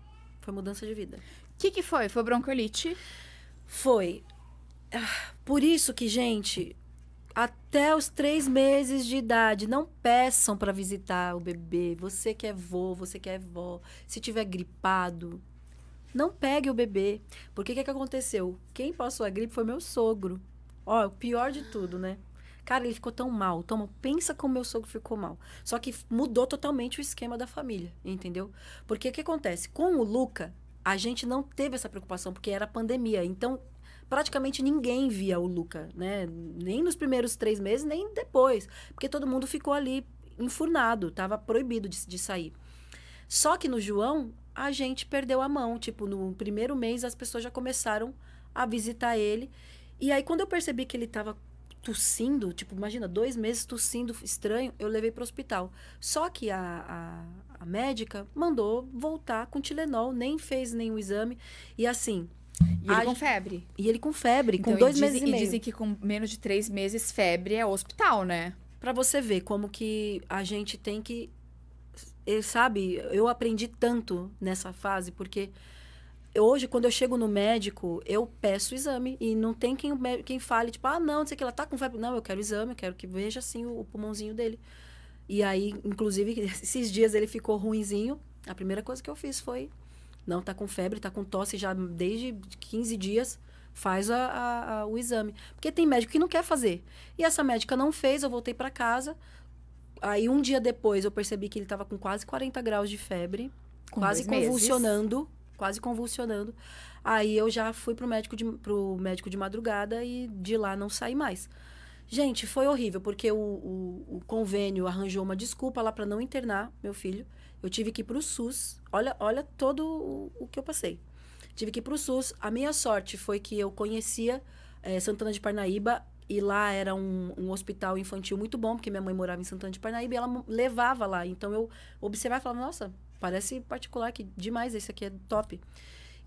Foi mudança de vida. O que foi? Foi bronquiolite? Foi. Por isso que, gente, até os 3 meses de idade, não peçam pra visitar o bebê. Você que é vô, você que é vó. Se tiver gripado, não pegue o bebê. Porque o que aconteceu? Quem passou a gripe foi meu sogro. Ó, o pior de tudo, né? Cara, ele ficou tão mal, tão mal. Pensa como meu sogro ficou mal. Só que mudou totalmente o esquema da família, entendeu? Porque o que acontece? Com o Luca, a gente não teve essa preocupação, porque era pandemia. Então, praticamente ninguém via o Luca, né? Nem nos primeiros 3 meses, nem depois. Porque todo mundo ficou ali enfurnado, tava proibido de sair. Só que no João, a gente perdeu a mão. Tipo, no primeiro mês, as pessoas já começaram a visitar ele. E aí, quando eu percebi que ele tava tossindo, tipo, imagina, 2 meses tossindo estranho, eu levei para o hospital. Só que a médica mandou voltar com Tilenol, nem fez nenhum exame. E assim... E ele com febre. E ele com febre, então, com 2 meses e meio. E dizem que com menos de 3 meses, febre é hospital, né? Pra você ver como que a gente tem que... Sabe, eu aprendi tanto nessa fase, porque... Hoje, quando eu chego no médico, eu peço o exame. E não tem quem fale, tipo, não sei o que, ela tá com febre. Não, eu quero o exame, eu quero que veja, assim, o pulmãozinho dele. E aí, inclusive, esses dias ele ficou ruinzinho. A primeira coisa que eu fiz foi... Não, tá com febre, tá com tosse já desde 15 dias. faz o exame. Porque tem médico que não quer fazer. E essa médica não fez, eu voltei para casa. Aí, um dia depois, eu percebi que ele estava com quase 40 graus de febre. Com Quase 2 meses. convulsionando. Quase convulsionando. Aí, eu já fui pro médico de madrugada e de lá não saí mais. Gente, foi horrível, porque o convênio arranjou uma desculpa lá para não internar meu filho. Eu tive que ir pro SUS. Olha todo o que eu passei. Tive que ir pro SUS. A minha sorte foi que eu conhecia Santana de Parnaíba. E lá era um hospital infantil muito bom, porque minha mãe morava em Santana de Parnaíba e ela levava lá. Então, eu observava e falava, nossa, parece particular, que demais, esse aqui é top.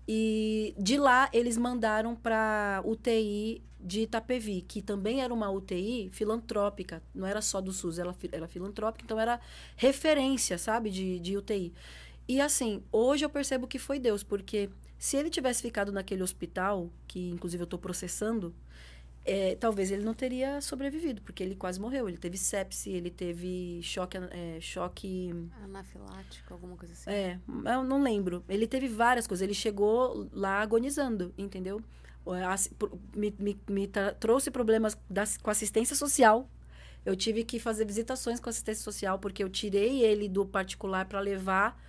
E de lá, eles mandaram para UTI de Itapevi, que também era uma UTI filantrópica. Não era só do SUS, era filantrópica, então era referência, sabe, de UTI. E assim, hoje eu percebo que foi Deus, porque se ele tivesse ficado naquele hospital, que inclusive eu estou processando, talvez ele não teria sobrevivido, porque ele quase morreu. Ele teve sepse, ele teve choque... Anafilático, alguma coisa assim. Eu não lembro. Ele teve várias coisas. Ele chegou lá agonizando, entendeu? Trouxe problemas com assistência social. Eu tive que fazer visitações com assistência social, porque eu tirei ele do particular para levar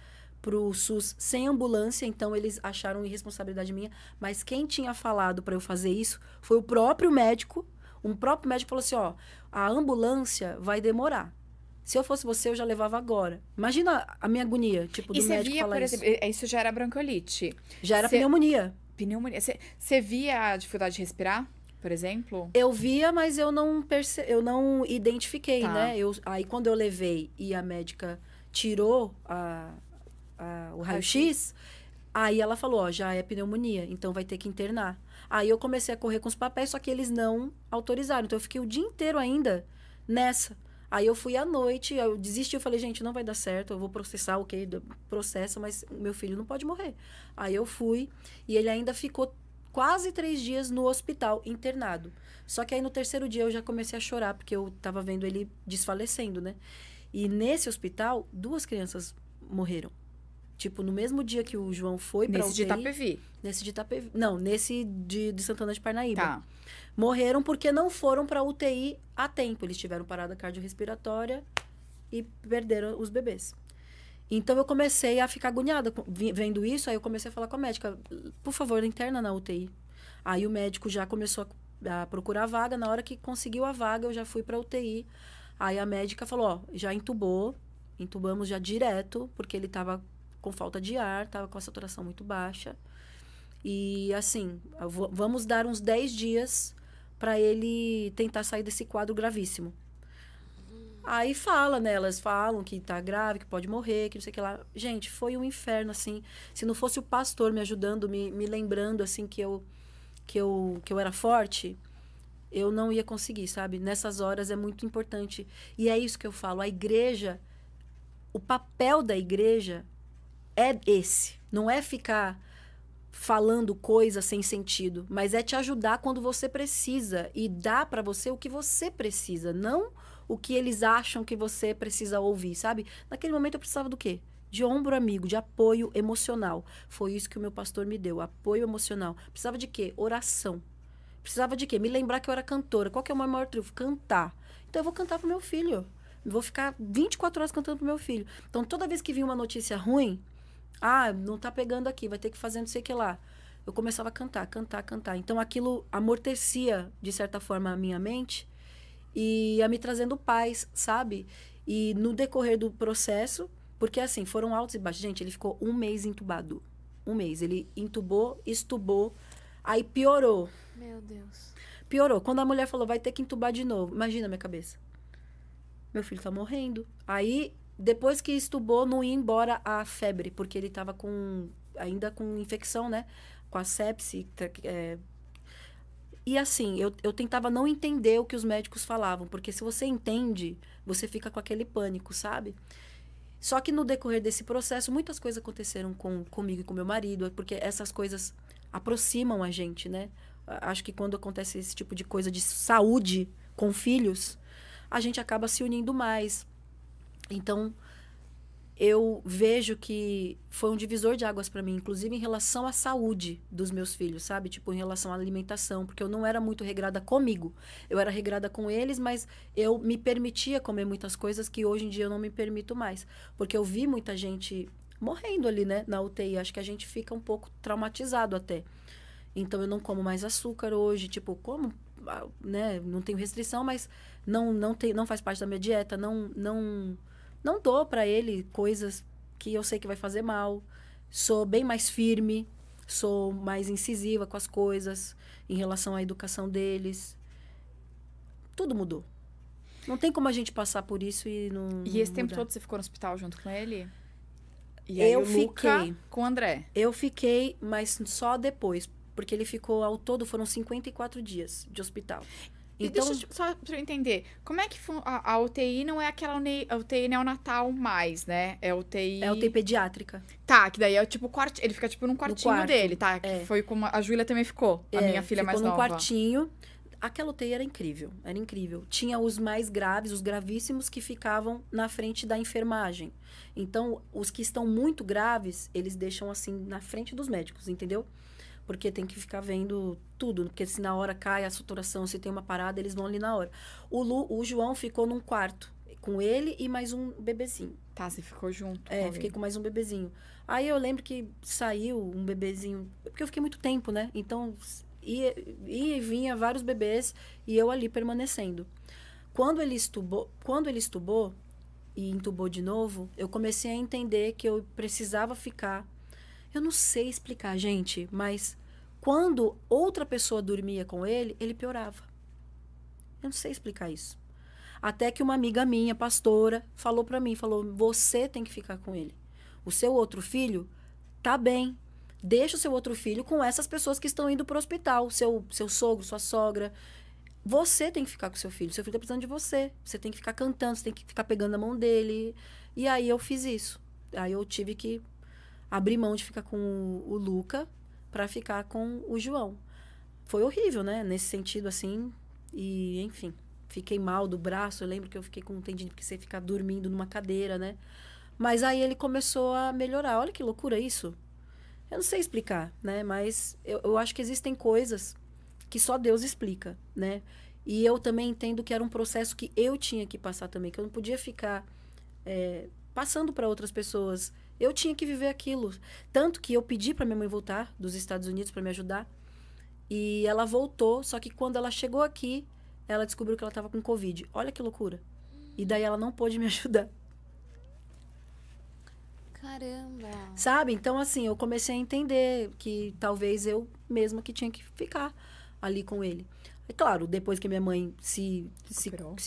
pro SUS sem ambulância, então eles acharam irresponsabilidade minha, mas quem tinha falado para eu fazer isso foi o próprio médico. Um próprio médico falou assim, ó, a ambulância vai demorar. Se eu fosse você, eu já levava agora. Imagina a minha agonia, tipo, do médico falar isso. Por exemplo, isso já era bronquiolite? Já era pneumonia. Pneumonia. Você via a dificuldade de respirar, por exemplo? Eu via, mas eu não identifiquei, Tá. né? Aí, quando eu levei e a médica tirou o raio-x, aí ela falou, ó, já é pneumonia, então vai ter que internar. Aí eu comecei a correr com os papéis, só que eles não autorizaram. Então eu fiquei o dia inteiro ainda nessa. Aí eu fui à noite, eu desisti, eu falei, gente, não vai dar certo, eu vou processar, ok, processa, mas meu filho não pode morrer. Aí eu fui, e ele ainda ficou quase 3 dias no hospital, internado. Só que aí no 3º dia eu já comecei a chorar, porque eu tava vendo ele desfalecendo, né? E nesse hospital, 2 crianças morreram. Tipo, no mesmo dia que o João foi pra UTI... Nesse de Itapevi? Nesse de Itapevi. Não, nesse de Santana de Parnaíba. Tá. Morreram porque não foram pra UTI a tempo. Eles tiveram parada cardiorrespiratória e perderam os bebês. Então, eu comecei a ficar agoniada vendo isso. Aí, eu comecei a falar com a médica. Por favor, interna na UTI. Aí, o médico já começou a procurar vaga. Na hora que conseguiu a vaga, eu já fui pra UTI. Aí, a médica falou, ó, já entubou. Entubamos já direto, porque ele tava com falta de ar, tava com a saturação muito baixa. E, assim, vamos dar uns 10 dias para ele tentar sair desse quadro gravíssimo. Aí fala, né? Elas falam que tá grave, que pode morrer, que não sei o que lá. Gente, foi um inferno, assim. Se não fosse o pastor me ajudando, me lembrando, assim, que eu era forte, eu não ia conseguir, sabe? Nessas horas é muito importante. E é isso que eu falo. A igreja, o papel da igreja é esse. Não é ficar falando coisas sem sentido, mas é te ajudar quando você precisa e dar para você o que você precisa, não o que eles acham que você precisa ouvir, sabe? Naquele momento eu precisava do quê? De ombro amigo, de apoio emocional. Foi isso que o meu pastor me deu, apoio emocional. Precisava de quê? Oração. Precisava de quê? Me lembrar que eu era cantora. Qual que é o meu maior triunfo? Cantar. Então eu vou cantar pro meu filho. Eu vou ficar 24 horas cantando pro meu filho. Então toda vez que vinha uma notícia ruim, não tá pegando aqui, vai ter que fazer não sei o que lá. Eu começava a cantar. Então aquilo amortecia, de certa forma, a minha mente e ia me trazendo paz, sabe? E no decorrer do processo, porque assim, foram altos e baixos. Gente, ele ficou 1 mês entubado. 1 mês. Ele entubou, estubou, aí piorou. Meu Deus. Piorou. Quando a mulher falou, vai ter que entubar de novo. Imagina a minha cabeça. Meu filho tá morrendo. Aí, depois que estubou, não ia embora a febre, porque ele tava ainda com infecção, né? Com a sepse. E assim, eu tentava não entender o que os médicos falavam, porque se você entende, você fica com aquele pânico, sabe? Só que no decorrer desse processo, muitas coisas aconteceram comigo e com meu marido, porque essas coisas aproximam a gente, né? Acho que quando acontece esse tipo de coisa de saúde com filhos, a gente acaba se unindo mais. Então, eu vejo que foi um divisor de águas para mim, inclusive em relação à saúde dos meus filhos, sabe? Tipo, em relação à alimentação, porque eu não era muito regrada comigo. Eu era regrada com eles, mas eu me permitia comer muitas coisas que hoje em dia eu não me permito mais. Porque eu vi muita gente morrendo ali, né, na UTI. Acho que a gente fica um pouco traumatizado até. Então, eu não como mais açúcar hoje, tipo, como, né, não tenho restrição, mas não faz parte da minha dieta, não dou pra ele coisas que eu sei que vai fazer mal. Sou bem mais firme, sou mais incisiva com as coisas em relação à educação deles. Tudo mudou. Não tem como a gente passar por isso e não. E esse não tempo mudar. todo você ficou no hospital junto com ele? E aí Eu o Luca fiquei. com o André. Eu fiquei, mas só depois. Porque ele ficou, ao todo, foram 54 dias de hospital. E Então, deixa só pra eu entender, como é que a UTI não é aquela UTI neonatal mais, né? É UTI... é UTI pediátrica. Tá, que daí é tipo quarto, ele fica tipo num quartinho quarto, dele, tá? Que é. foi como a Júlia também ficou, a minha filha mais ficou nova. num quartinho. Aquela UTI era incrível, era incrível. Tinha os mais graves, os gravíssimos, que ficavam na frente da enfermagem. Então, os que estão muito graves, eles deixam assim na frente dos médicos, entendeu? Porque tem que ficar vendo tudo, porque se na hora cai a saturação, se tem uma parada, eles vão ali na hora. O João ficou num quarto, com ele e mais um bebezinho. Tá, você ficou junto. É, fiquei com mais um bebezinho. Aí eu lembro que saiu um bebezinho, porque eu fiquei muito tempo, né? Então, ia e vinha vários bebês e eu ali permanecendo. Quando ele estubou e entubou de novo, eu comecei a entender que eu precisava ficar. Eu não sei explicar, gente, mas quando outra pessoa dormia com ele, ele piorava. Eu não sei explicar isso. Até que uma amiga minha, pastora, falou pra mim, falou, você tem que ficar com ele. O seu outro filho tá bem. Deixa o seu outro filho com essas pessoas que estão indo pro hospital. Seu sogro, sua sogra. Você tem que ficar com seu filho. Seu filho tá precisando de você. Você tem que ficar cantando, você tem que ficar pegando a mão dele. E aí eu fiz isso. Aí eu tive que abrir mão de ficar com o Luca para ficar com o João. Foi horrível, né? Nesse sentido, assim. E, enfim, fiquei mal do braço. Eu lembro que eu fiquei com um tendinite, porque você fica dormindo numa cadeira, né? Mas aí ele começou a melhorar. Olha que loucura isso. Eu não sei explicar, né? Mas eu acho que existem coisas que só Deus explica, né? E eu também entendo que era um processo que eu tinha que passar também, que eu não podia ficar passando para outras pessoas. Eu tinha que viver aquilo. Tanto que eu pedi para minha mãe voltar dos Estados Unidos para me ajudar. E ela voltou, só que quando ela chegou aqui, ela descobriu que ela estava com Covid. Olha que loucura. E daí ela não pôde me ajudar. Caramba. Sabe? Então, assim, eu comecei a entender que talvez eu mesma que tinha que ficar ali com ele. É claro, depois que minha mãe se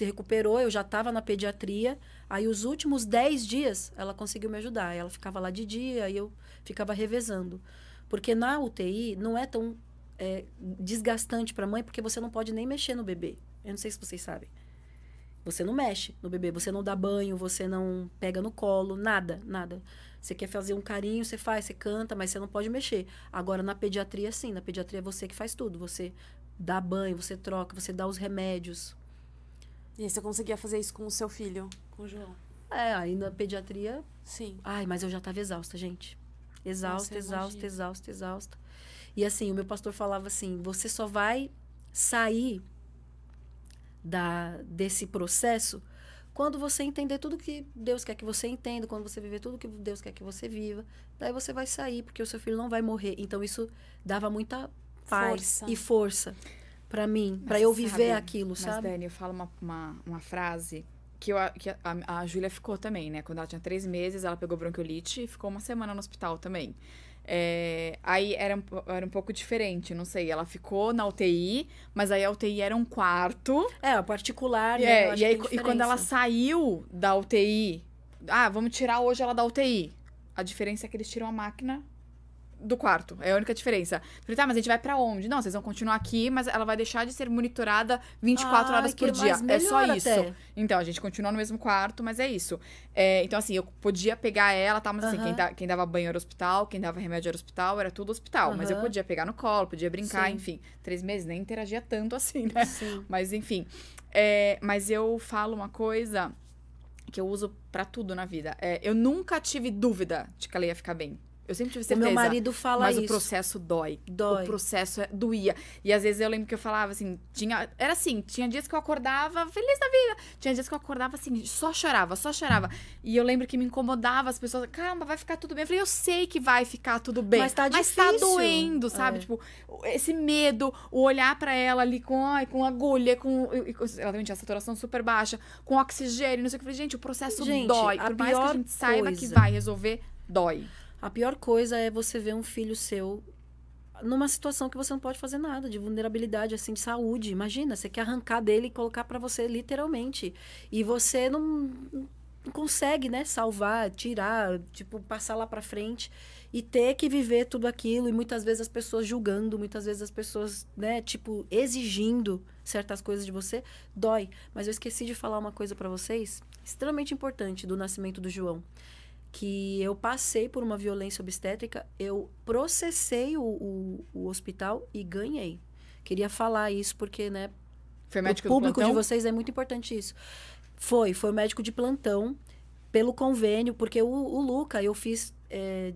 recuperou, eu já estava na pediatria. Aí, os últimos 10 dias, ela conseguiu me ajudar. Ela ficava lá de dia e eu ficava revezando. Porque na UTI não é tão desgastante para a mãe, porque você não pode nem mexer no bebê. Eu não sei se vocês sabem. Você não mexe no bebê, você não dá banho, você não pega no colo, nada, nada. Você quer fazer um carinho, você faz, você canta, mas você não pode mexer. Agora, na pediatria, sim. Na pediatria é você que faz tudo. Você dá banho, você troca, você dá os remédios. E aí você conseguia fazer isso com o seu filho, com o João? Aí na pediatria... Sim. Ai, mas eu já estava exausta, gente. Exausta, Nossa, exausta, imagino. exausta, exausta. E assim, o meu pastor falava assim, você só vai sair desse processo quando você entender tudo que Deus quer que você entenda, quando você viver tudo que Deus quer que você viva. Daí você vai sair, porque o seu filho não vai morrer. Então, isso dava muita paz e força para mim, para eu viver aquilo, sabe? Mas, Dani, eu falo uma frase que a Júlia ficou também, né? Quando ela tinha 3 meses, ela pegou bronquiolite e ficou uma semana no hospital também. Aí era um pouco diferente, não sei. Ela ficou na UTI, mas aí a UTI era um quarto. A particular, né? E quando ela saiu da UTI, vamos tirar hoje ela da UTI. A diferença é que eles tiram a máquina do quarto. É a única diferença. Falei, tá, mas a gente vai pra onde? Não, vocês vão continuar aqui, mas ela vai deixar de ser monitorada 24 horas por dia. É só isso. Até. Então, a gente continua no mesmo quarto, mas é isso. Então, assim, eu podia pegar ela, tá? Mas assim, quem dava banho era hospital, quem dava remédio era hospital, era tudo hospital. Mas eu podia pegar no colo, podia brincar, enfim. 3 meses, nem interagia tanto assim, né? Sim. Mas, enfim. Mas eu falo uma coisa que eu uso pra tudo na vida. Eu nunca tive dúvida de que ela ia ficar bem. Eu sempre tive O certeza. meu marido fala mas isso. o processo dói. Dói. O processo doía. E às vezes eu lembro que eu falava assim, era assim, tinha dias que eu acordava feliz da vida. Tinha dias que eu acordava assim, só chorava, só chorava. E eu lembro que me incomodava as pessoas, calma, vai ficar tudo bem. Eu falei, eu sei que vai ficar tudo bem. Mas tá Mas tá difícil. doendo, sabe? Tipo, esse medo, o olhar pra ela ali com agulha, ela também tinha saturação super baixa, com oxigênio, não sei o que. Eu falei, gente, o processo Gente, dói. a Por mais que a pior gente saiba que coisa- vai resolver, dói. A pior coisa é você ver um filho seu numa situação que você não pode fazer nada, de vulnerabilidade, assim, de saúde. Imagina, você quer arrancar dele e colocar pra você, literalmente. E você não consegue, né, salvar, tirar, tipo, passar lá pra frente e ter que viver tudo aquilo. E muitas vezes as pessoas julgando, muitas vezes as pessoas, né, tipo, exigindo certas coisas de você, dói. Mas eu esqueci de falar uma coisa pra vocês, extremamente importante, do nascimento do João. Que eu passei por uma violência obstétrica, eu processei o hospital e ganhei. Queria falar isso porque, né, Foi o médico público do de plantão? vocês é muito importante isso. Foi o médico de plantão, pelo convênio, porque o Luca eu fiz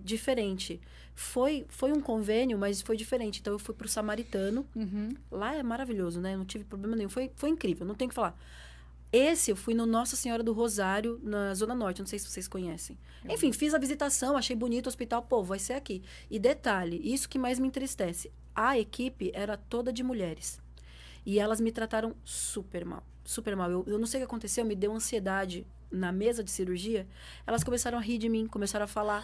diferente. Foi um convênio, mas foi diferente. Então eu fui pro Samaritano. Uhum. Lá é maravilhoso, né? Não tive problema nenhum. Foi incrível, não tem o que falar. Esse eu fui no Nossa Senhora do Rosário, na Zona Norte, não sei se vocês conhecem. Enfim, fiz a visitação, achei bonito o hospital, pô, vai ser aqui. E detalhe, isso que mais me entristece, a equipe era toda de mulheres. E elas me trataram super mal, super mal. Eu não sei o que aconteceu, me deu ansiedade na mesa de cirurgia. Elas começaram a rir de mim, começaram a falar,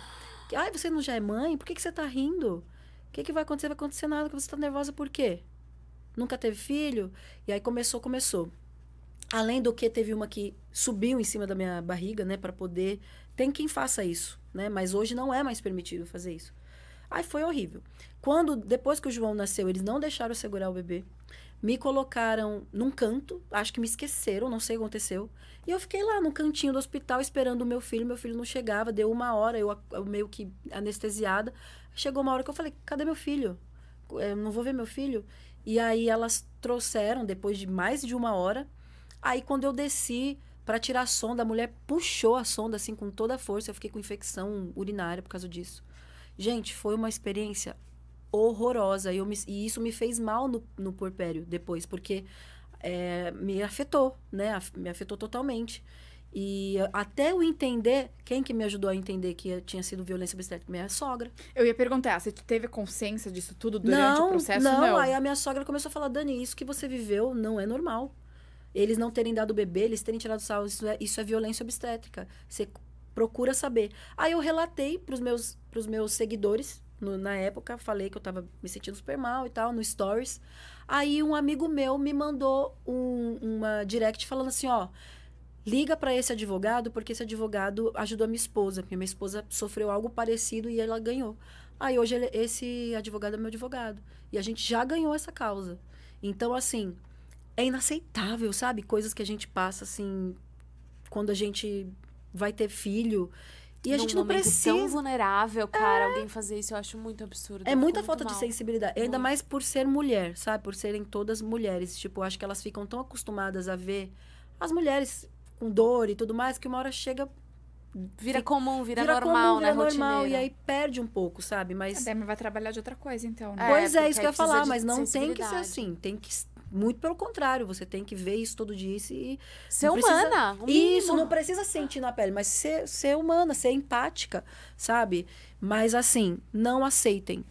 ai, você não já é mãe? Por que você tá rindo? O que vai acontecer? Vai acontecer nada, que você tá nervosa por quê? Nunca teve filho? E aí começou. Além do que, teve uma que subiu em cima da minha barriga, né, para poder... Tem quem faça isso, né? Mas hoje não é mais permitido fazer isso. Aí foi horrível. Depois que o João nasceu, eles não deixaram eu segurar o bebê. Me colocaram num canto, acho que me esqueceram, não sei o que aconteceu. E eu fiquei lá no cantinho do hospital esperando o meu filho não chegava, deu 1 hora, eu meio que anestesiada. Chegou uma hora que eu falei, cadê meu filho? Eu não vou ver meu filho? E aí elas trouxeram, depois de mais de 1 hora. Aí, quando eu desci para tirar a sonda, a mulher puxou a sonda, assim, com toda a força. Eu fiquei com infecção urinária por causa disso. Gente, foi uma experiência horrorosa. E isso me fez mal no puerpério depois, porque me afetou, né? Me afetou totalmente. E até eu entender, quem que me ajudou a entender que tinha sido violência obstétrica? Minha sogra. Eu ia perguntar, você teve consciência disso tudo durante o processo? Não. Aí a minha sogra começou a falar, Dani, isso que você viveu não é normal. Eles não terem dado o bebê, eles terem tirado o sal, isso é violência obstétrica. Você procura saber. Aí eu relatei pros meus seguidores, na época, falei que eu tava me sentindo super mal e tal, no Stories. Aí um amigo meu me mandou uma direct falando assim, ó, liga para esse advogado, porque esse advogado ajudou a minha esposa, porque minha esposa sofreu algo parecido e ela ganhou. Aí hoje esse advogado é meu advogado. E a gente já ganhou essa causa. Então, assim... É inaceitável, sabe? Coisas que a gente passa, assim, quando a gente vai ter filho. E a gente não precisa... tão vulnerável, cara, alguém fazer isso, eu acho muito absurdo. É muita falta de mal. sensibilidade. Ainda mais por ser mulher, sabe? Por serem todas mulheres. Tipo, eu acho que elas ficam tão acostumadas a ver as mulheres com dor e tudo mais, que uma hora chega... Vira comum, vira normal, comum, vira né? normal, Rotineira. e aí perde um pouco, sabe? Mas... A Demi vai trabalhar de outra coisa, então, né? Pois é, porque isso que eu aí ia falar, precisa mas de não tem que ser sensibilidade. assim. Tem que... Muito pelo contrário, você tem que ver isso todo dia e Ser não precisa- humana, o mínimo. Isso, não precisa sentir na pele, mas ser humana, ser empática, sabe? Mas assim, não aceitem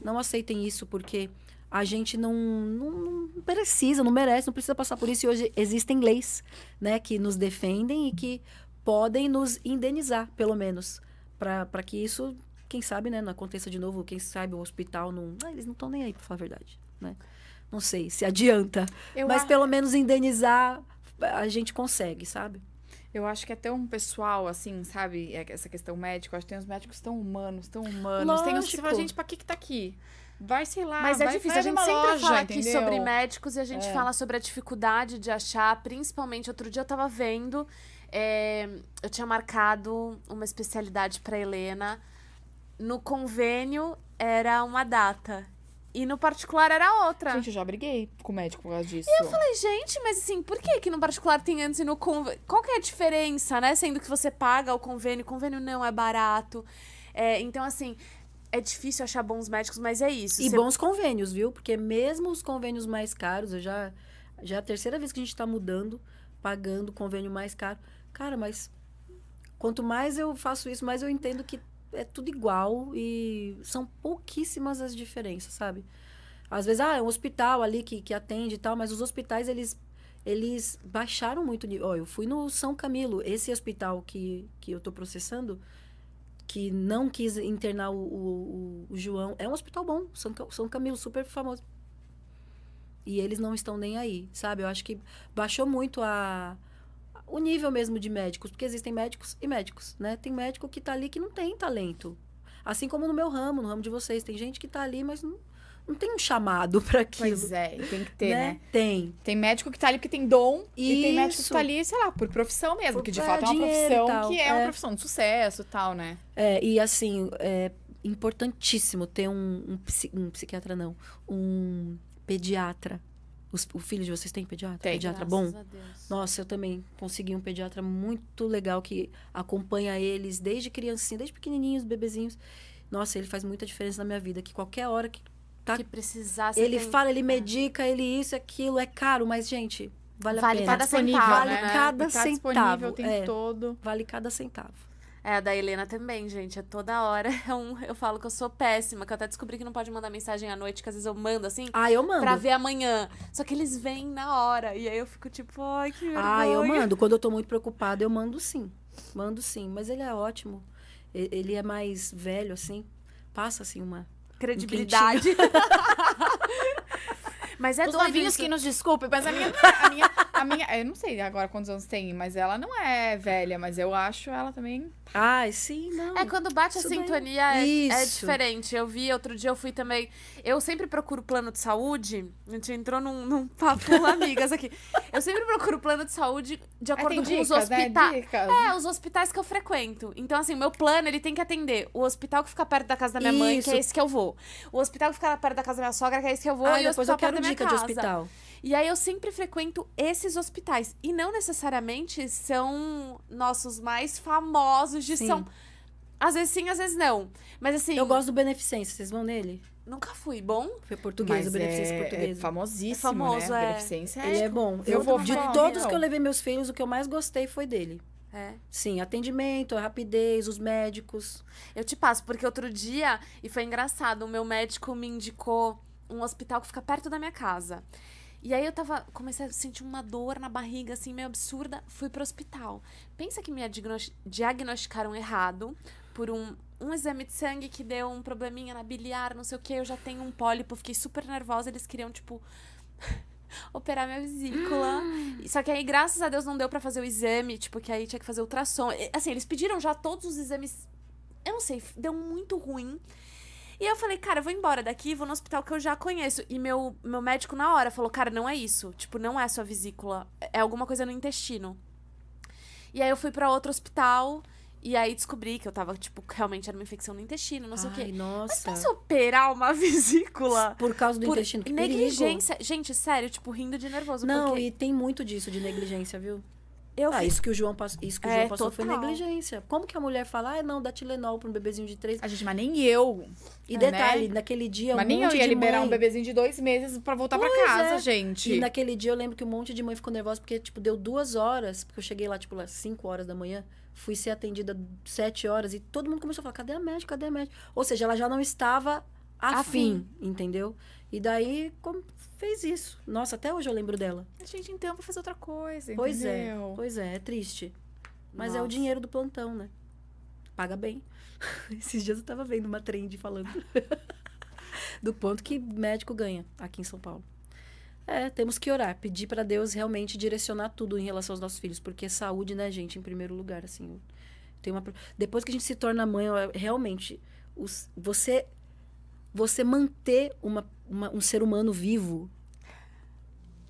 isso, porque a gente não precisa, não merece, não precisa passar por isso. E hoje existem leis, né, que nos defendem e que podem nos indenizar, pelo menos, para que isso, quem sabe, né, não aconteça de novo, quem sabe o hospital não... eles não estão nem aí, pra falar a verdade, né? Não sei se adianta, mas pelo menos indenizar a gente consegue, sabe? Eu acho que é tão pessoal, assim, sabe? Essa questão médica. Eu acho que tem uns médicos tão humanos, tão humanos. Tem uns que você fala, gente, pra que tá aqui? Vai, sei lá, Mas é vai, difícil, vai a gente numa sempre loja, fala aqui entendeu? sobre médicos e a gente fala sobre a dificuldade de achar, principalmente, outro dia eu tava vendo, eu tinha marcado uma especialidade pra Helena, no convênio era uma data, E no particular era outra. Gente, eu já briguei com o médico por causa disso. E eu falei, gente, mas assim, por que no particular tem antes e no convênio? Qual que é a diferença, né? Sendo que você paga o convênio não é barato. Então, assim, é difícil achar bons médicos, mas é isso. E bons convênios, viu? Porque mesmo os convênios mais caros, já é a terceira vez que a gente tá mudando, pagando convênio mais caro. Cara, mas quanto mais eu faço isso, mais eu entendo que é tudo igual e são pouquíssimas as diferenças, sabe? Às vezes, é um hospital ali que atende e tal, mas os hospitais, eles baixaram muito o nível. Ó, eu fui no São Camilo, esse hospital que eu tô processando, que não quis internar o João, é um hospital bom, São Camilo, super famoso. E eles não estão nem aí, sabe? Eu acho que baixou muito o nível mesmo de médicos, porque existem médicos e médicos, né? Tem médico que tá ali que não tem talento. Assim como no meu ramo, no ramo de vocês. Tem gente que tá ali, mas não tem um chamado para aquilo. Pois é, tem que ter, né? Tem. Tem médico que tá ali porque tem dom e tem médico que Isso. tá ali, sei lá, por profissão mesmo, que de É, fato é uma dinheiro e profissão tal, que é uma profissão de sucesso e tal, né? E assim, é importantíssimo ter um psiquiatra, não, um pediatra. O filho de vocês tem pediatra? Tem. Pediatra Graças bom? a Deus. Nossa, eu também consegui um pediatra muito legal que acompanha eles desde criancinha, desde pequenininhos, bebezinhos. Nossa, ele faz muita diferença na minha vida, que qualquer hora que Que precisar, você ele tem... fala, ele medica, ele isso, aquilo, é caro, mas, gente, vale a Vale pena. cada Disponível, centavo, Vale né? cada E tá centavo. disponível o tempo É. todo. Vale cada centavo. A da Helena também, gente. É toda hora. Eu falo que eu sou péssima, que eu até descobri que não pode mandar mensagem à noite, que às vezes eu mando assim, Eu mando. pra ver amanhã. Só que eles vêm na hora. E aí eu fico tipo, ai, que vergonha. Eu mando. Quando eu tô muito preocupada, eu mando sim. Mando sim. Mas ele é ótimo. Ele é mais velho, assim. Passa, assim, uma... Credibilidade. Mas é Os doido novinhos isso. que nos desculpem, mas a minha, eu não sei agora quantos anos tem, mas ela não é velha, mas eu acho ela também. Sim, não. Quando bate a Isso daí. sintonia é Isso. diferente. Eu vi, outro dia eu fui também. Eu sempre procuro plano de saúde. A gente entrou num papo amigas aqui. Eu sempre procuro plano de saúde de acordo tem com os dicas, né? hospitais. Dicas. Os hospitais que eu frequento. Então, assim, o meu plano, ele tem que atender o hospital que fica perto da casa da minha mãe, que é Isso. esse que eu vou. O hospital que fica perto da casa da minha sogra, que é esse que eu vou. E o Depois hospital eu quero perto da minha dica de casa. hospital. E aí eu sempre frequento esses hospitais. E não necessariamente são nossos mais famosos de Sim. São... Às vezes sim, às vezes não. Mas assim... Eu gosto do Beneficência. Vocês vão nele? Nunca fui. Bom? Foi português, o Beneficência é português. famosíssimo, É famoso, né? é. Beneficência Ele é bom. Eu vou de falar, todos não. que eu levei meus filhos, o que eu mais gostei foi dele. É. Sim, atendimento, a rapidez, os médicos. Eu te passo, porque outro dia, e foi engraçado, o meu médico me indicou um hospital que fica perto da minha casa. E aí comecei a sentir uma dor na barriga, assim, meio absurda. Fui pro hospital. Pensa que me diagnosticaram errado por um exame de sangue que deu um probleminha na biliar, não sei o que. Eu já tenho um pólipo, fiquei super nervosa. Eles queriam, tipo, operar minha vesícula. Só que aí, graças a Deus, não deu pra fazer o exame, tipo, que aí tinha que fazer ultrassom. Assim, eles pediram já todos os exames. Eu não sei, deu muito ruim. E eu falei, cara, eu vou embora daqui, vou no hospital que eu já conheço. E meu médico na hora falou, cara, não é isso. Tipo, não é sua vesícula. É alguma coisa no intestino. E aí eu fui pra outro hospital. E aí descobri que eu tava, tipo, realmente era uma infecção no intestino, não sei o quê. Mas Nossa. pensa operar uma vesícula Por causa do por intestino, que perigo. negligência. Gente, sério, tipo, rindo de nervoso. Não, porque e tem muito disso de negligência, viu? eu fiz... Isso que o João passou, foi total. negligência. Como que a mulher fala, não, dá Tilenol pra um bebezinho de 3... A gente, mas nem eu. E detalhe, né? naquele dia, Mas um nem eu monte ia de liberar mãe... um bebezinho de 2 meses pra voltar pra Pois casa, é. gente. E naquele dia eu lembro que um monte de mãe ficou nervosa, porque, tipo, deu 2 horas, porque eu cheguei lá, tipo, lá 5 horas da manhã, fui ser atendida 7 horas, e todo mundo começou a falar, cadê a médica, cadê a médica? Ou seja, ela já não estava afim, entendeu? E daí, fez isso. Nossa, até hoje eu lembro dela. Gente, então, vou fazer outra coisa, Pois entendeu? é triste. Mas é o Nossa. dinheiro do plantão, né? Paga bem. Esses dias eu tava vendo uma trend falando do quanto que médico ganha aqui em São Paulo. Temos que orar, pedir pra Deus realmente direcionar tudo em relação aos nossos filhos, porque saúde, né, gente, em primeiro lugar, assim. Depois que a gente se torna mãe, realmente, você manter um ser humano vivo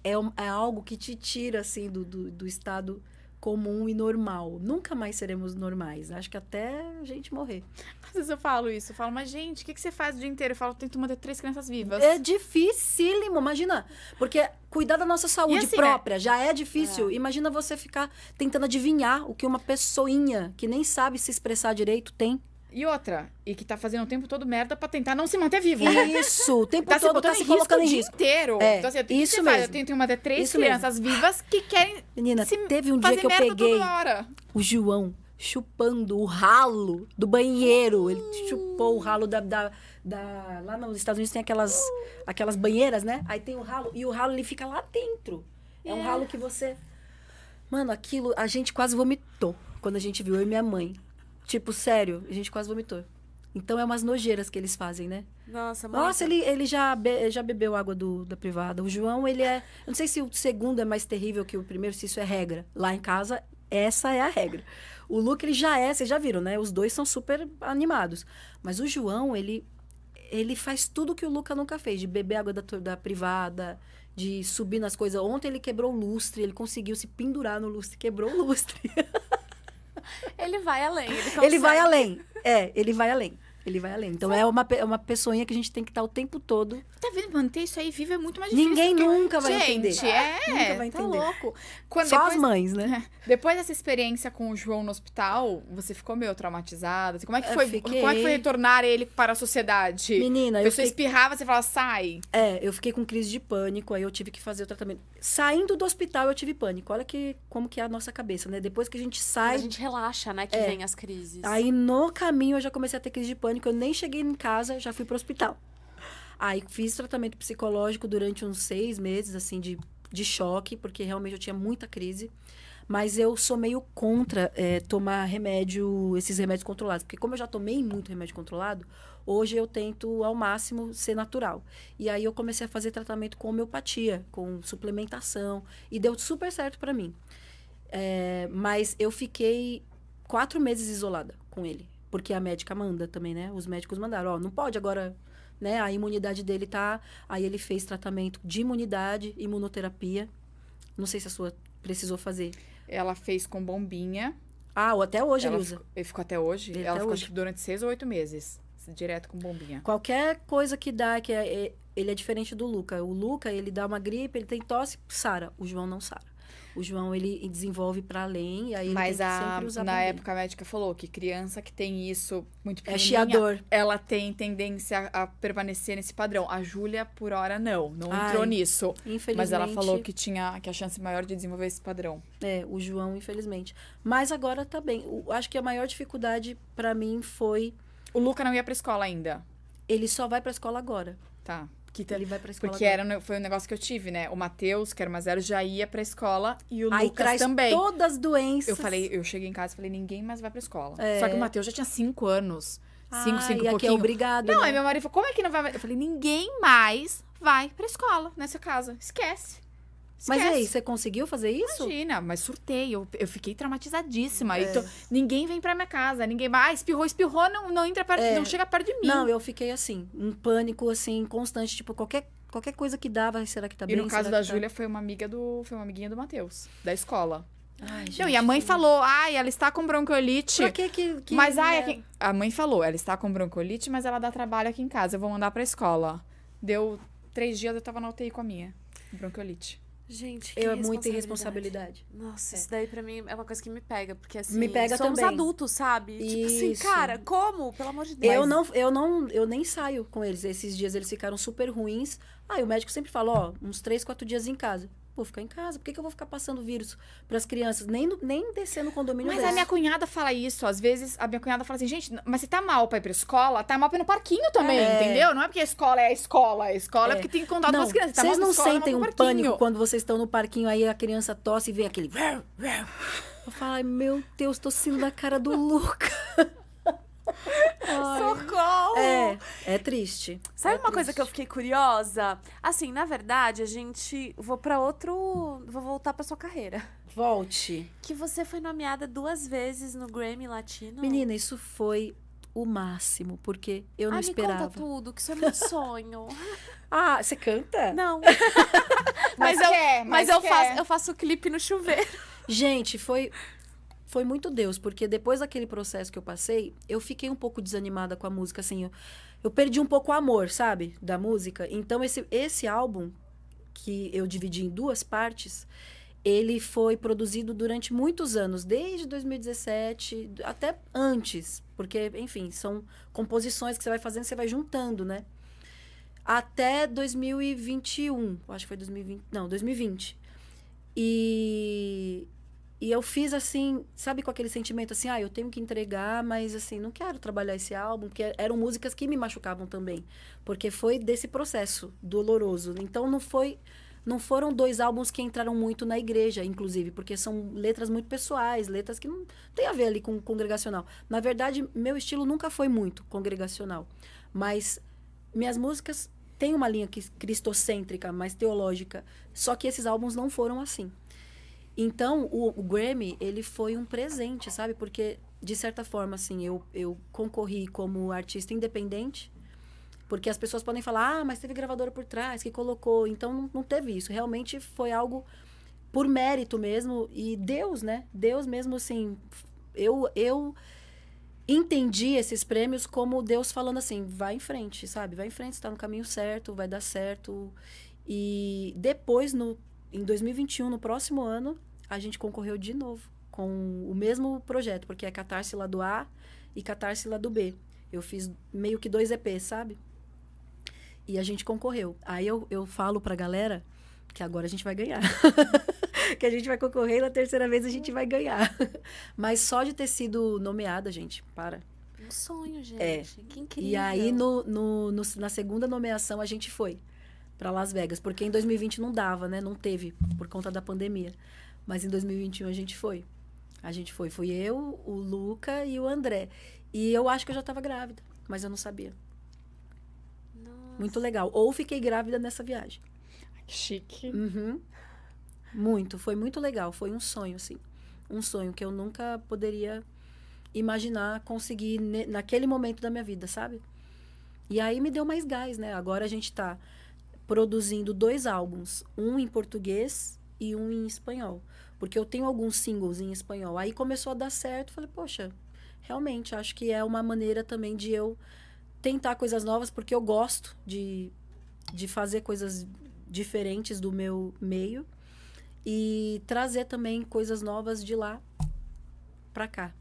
é algo que te tira, assim, do estado comum e normal. Nunca mais seremos normais. Acho que até a gente morrer. Às vezes eu falo isso. Eu falo, mas gente, o que você faz o dia inteiro? Eu falo, tento manter 3 crianças vivas. É dificílimo, imagina. Porque cuidar da nossa saúde assim, própria já é difícil. Imagina você ficar tentando adivinhar o que uma pessoinha que nem sabe se expressar direito tem. E outra, e que tá fazendo o tempo todo merda pra tentar não se manter vivo. Isso, o tempo Tá se todo botando tá se em risco colocando o em dia risco. inteiro. É, Então, assim, o que isso você faz? Eu mesmo. tento manter 3 Isso crianças vivas que querem Menina, se teve um dia fazer que eu merda peguei toda hora. o João chupando o ralo do banheiro. Ele chupou o ralo lá nos Estados Unidos tem aquelas banheiras, né? Aí tem o ralo, e o ralo ele fica lá dentro. É um ralo que você... Mano, aquilo, a gente quase vomitou quando a gente viu, eu e minha mãe. Tipo, sério, a gente quase vomitou. Então, é umas nojeiras que eles fazem, né? Nossa, muito. Nossa, ele já bebeu água da privada. O João, ele é... Eu não sei se o segundo é mais terrível que o primeiro, se isso é regra. Lá em casa, essa é a regra. O Luke, ele já é... Vocês já viram, né? Os dois são super animados. Mas o João, ele faz tudo que o Luca nunca fez. De beber água da privada, de subir nas coisas. Ontem ele quebrou o lustre. Ele conseguiu se pendurar no lustre. Quebrou o lustre. Ele vai além. Ele vai além. Ele vai além. Ele vai além. Então, é uma pessoinha que a gente tem que estar o tempo todo... Tá vendo? Manter isso aí vivo é muito mais difícil. Ninguém nunca vai gente, entender. Nunca vai tá entender. louco. Só as mães, né? Depois dessa experiência com o João no hospital, você ficou meio traumatizada? Assim, como é que foi? Fiquei. Como é que foi retornar ele para a sociedade? Menina, eu espirrava, você falava, sai. Eu fiquei com crise de pânico, aí eu tive que fazer o tratamento. Saindo do hospital, eu tive pânico. Olha como que é a nossa cabeça, né? Depois que a gente sai... A gente relaxa, né? Que vem as crises. Aí, no caminho, eu já comecei a ter crise de pânico. Eu nem cheguei em casa, já fui pro hospital. Aí, fiz tratamento psicológico durante uns 6 meses, assim, de choque, porque realmente eu tinha muita crise. Mas eu sou meio contra tomar esses remédios controlados. Porque como eu já tomei muito remédio controlado, hoje eu tento, ao máximo, ser natural. E aí, eu comecei a fazer tratamento com homeopatia, com suplementação. E deu super certo pra mim. Mas eu fiquei 4 meses isolada com ele. Porque a médica manda também, né? Os médicos mandaram, não pode agora... Né? A imunidade dele tá... Aí ele fez tratamento de imunidade, imunoterapia. Não sei se a sua precisou fazer. Ela fez com bombinha. Até hoje ele usa. Ele ficou até hoje? Ele ela até ficou hoje. acho que durante 6 ou 8 meses. Direto com bombinha. Qualquer coisa que dá, ele é diferente do Luca. O Luca, ele dá uma gripe, ele tem tosse, sara. O João não sara. O João, ele desenvolve para além, e aí ele tem que sempre usar na bombinha. época a médica falou que criança que tem isso muito pequenininha, chiador. ela tem tendência a permanecer nesse padrão. A Júlia, por hora, não entrou nisso. Infelizmente. Mas ela falou que a chance maior de desenvolver esse padrão. O João, infelizmente. Mas agora tá bem. Acho que a maior dificuldade para mim foi... O Luca não ia pra escola ainda? Ele só vai pra escola agora. Tá. Ele vai pra escola porque agora. Foi um negócio que eu tive, né? O Matheus, que era mais velho, já ia pra escola e o Aí Lucas traz também. todas as doenças. Eu cheguei em casa e falei, ninguém mais vai pra escola. Só que o Matheus já tinha 5 anos. 5 e pouquinho. aqui é obrigado, Não, né? aí meu marido falou, como é que não vai? Eu falei, ninguém mais vai pra escola nessa casa. Esquece. Mas e aí, você conseguiu fazer isso? Imagina, mas surtei. Eu fiquei traumatizadíssima. Então, ninguém vem pra minha casa. Ninguém vai. Espirrou, não entra perto, não chega perto de mim. Não, eu fiquei assim, um pânico assim constante, tipo, qualquer coisa que dava, será que tá bem? E no caso da Júlia, foi uma amiguinha do Matheus, da escola. Ai, gente, não, e a mãe falou, ela está com bronquiolite. Pra que Mas, a mãe falou, ela está com bronquiolite, mas ela dá trabalho aqui em casa, eu vou mandar pra escola. Deu 3 dias, eu tava na UTI com a minha bronquiolite. Gente, que é muita irresponsabilidade. Nossa, isso daí pra mim é uma coisa que me pega. Porque assim, me pega somos também. adultos, sabe? Tipo assim, Isso. cara, como? Pelo amor de Deus. Eu nem saio com eles. Esses dias eles ficaram super ruins. Aí o médico sempre fala, uns 3, 4 dias em casa. Vou ficar em casa. Por que eu vou ficar passando vírus pras crianças? Nem descer no condomínio Mas desse. a minha cunhada fala isso. Às vezes, a minha cunhada fala assim, gente, mas você tá mal pra ir pra escola? Tá mal pra ir no parquinho também, entendeu? Não é porque a escola é a escola. A escola é porque tem contato com as crianças. Tá Vocês mal não pra escola, sentem mal um pro parquinho. pânico quando vocês estão no parquinho, aí a criança tosse e vem aquele... Eu falo, ai, meu Deus, tossindo na cara do Luca. Socorro! É triste. Sabe uma coisa que eu fiquei curiosa? Assim, na verdade, vou voltar pra sua carreira. Volte. Que você foi nomeada 2 vezes no Grammy Latino. Menina, isso foi o máximo, porque eu não esperava. Me conta tudo, que isso é meu sonho. Você canta? Não. Mas eu faço clipe no chuveiro. Gente, foi muito Deus, porque depois daquele processo que eu passei, eu fiquei um pouco desanimada com a música, assim, eu perdi um pouco o amor, sabe, da música. Então, esse álbum, que eu dividi em 2 partes, ele foi produzido durante muitos anos, desde 2017, até antes, porque, enfim, são composições que você vai fazendo, você vai juntando, né? Até 2021, acho que foi 2020, não, 2020. E eu fiz assim, sabe, com aquele sentimento assim, eu tenho que entregar, mas assim, não quero trabalhar esse álbum, porque eram músicas que me machucavam também, porque foi desse processo doloroso. Então não foram 2 álbuns que entraram muito na igreja, inclusive, porque são letras muito pessoais, letras que não tem a ver ali com congregacional. Na verdade, meu estilo nunca foi muito congregacional, mas minhas músicas têm uma linha cristocêntrica, mais teológica, só que esses álbuns não foram assim. Então, o Grammy, ele foi um presente, sabe? Porque, de certa forma, assim, eu concorri como artista independente, porque as pessoas podem falar, mas teve gravadora por trás, que colocou. Então, não teve isso. Realmente foi algo por mérito mesmo. E Deus, né? Deus mesmo, assim... Eu entendi esses prêmios como Deus falando assim, vai em frente, sabe? Vai em frente, você tá no caminho certo, vai dar certo. E depois, em 2021, no próximo ano, a gente concorreu de novo com o mesmo projeto, porque é Catarse lá do A e Catarse lá do B. Eu fiz meio que 2 EPs, sabe? E a gente concorreu. Aí eu falo pra galera que agora a gente vai ganhar. Que a gente vai concorrer e na 3ª vez a gente vai ganhar. Mas só de ter sido nomeada, gente, para. Um sonho, gente. Que incrível. E aí, na 2ª nomeação, a gente foi para Las Vegas, porque em 2020 não dava, né? Não teve, por conta da pandemia. Mas em 2021 a gente foi. A gente foi. Fui eu, o Luca e o André. E eu acho que eu já estava grávida, mas eu não sabia. Nossa. Muito legal. Ou fiquei grávida nessa viagem. Que chique. Uhum. Foi muito legal. Foi um sonho, assim. Um sonho que eu nunca poderia imaginar conseguir naquele momento da minha vida, sabe? E aí me deu mais gás, né? Agora a gente tá produzindo 2 álbuns, um em português e um em espanhol. Porque eu tenho alguns singles em espanhol. Aí começou a dar certo, falei, poxa, realmente, acho que é uma maneira também de eu tentar coisas novas, porque eu gosto de fazer coisas diferentes do meu meio e trazer também coisas novas de lá pra cá.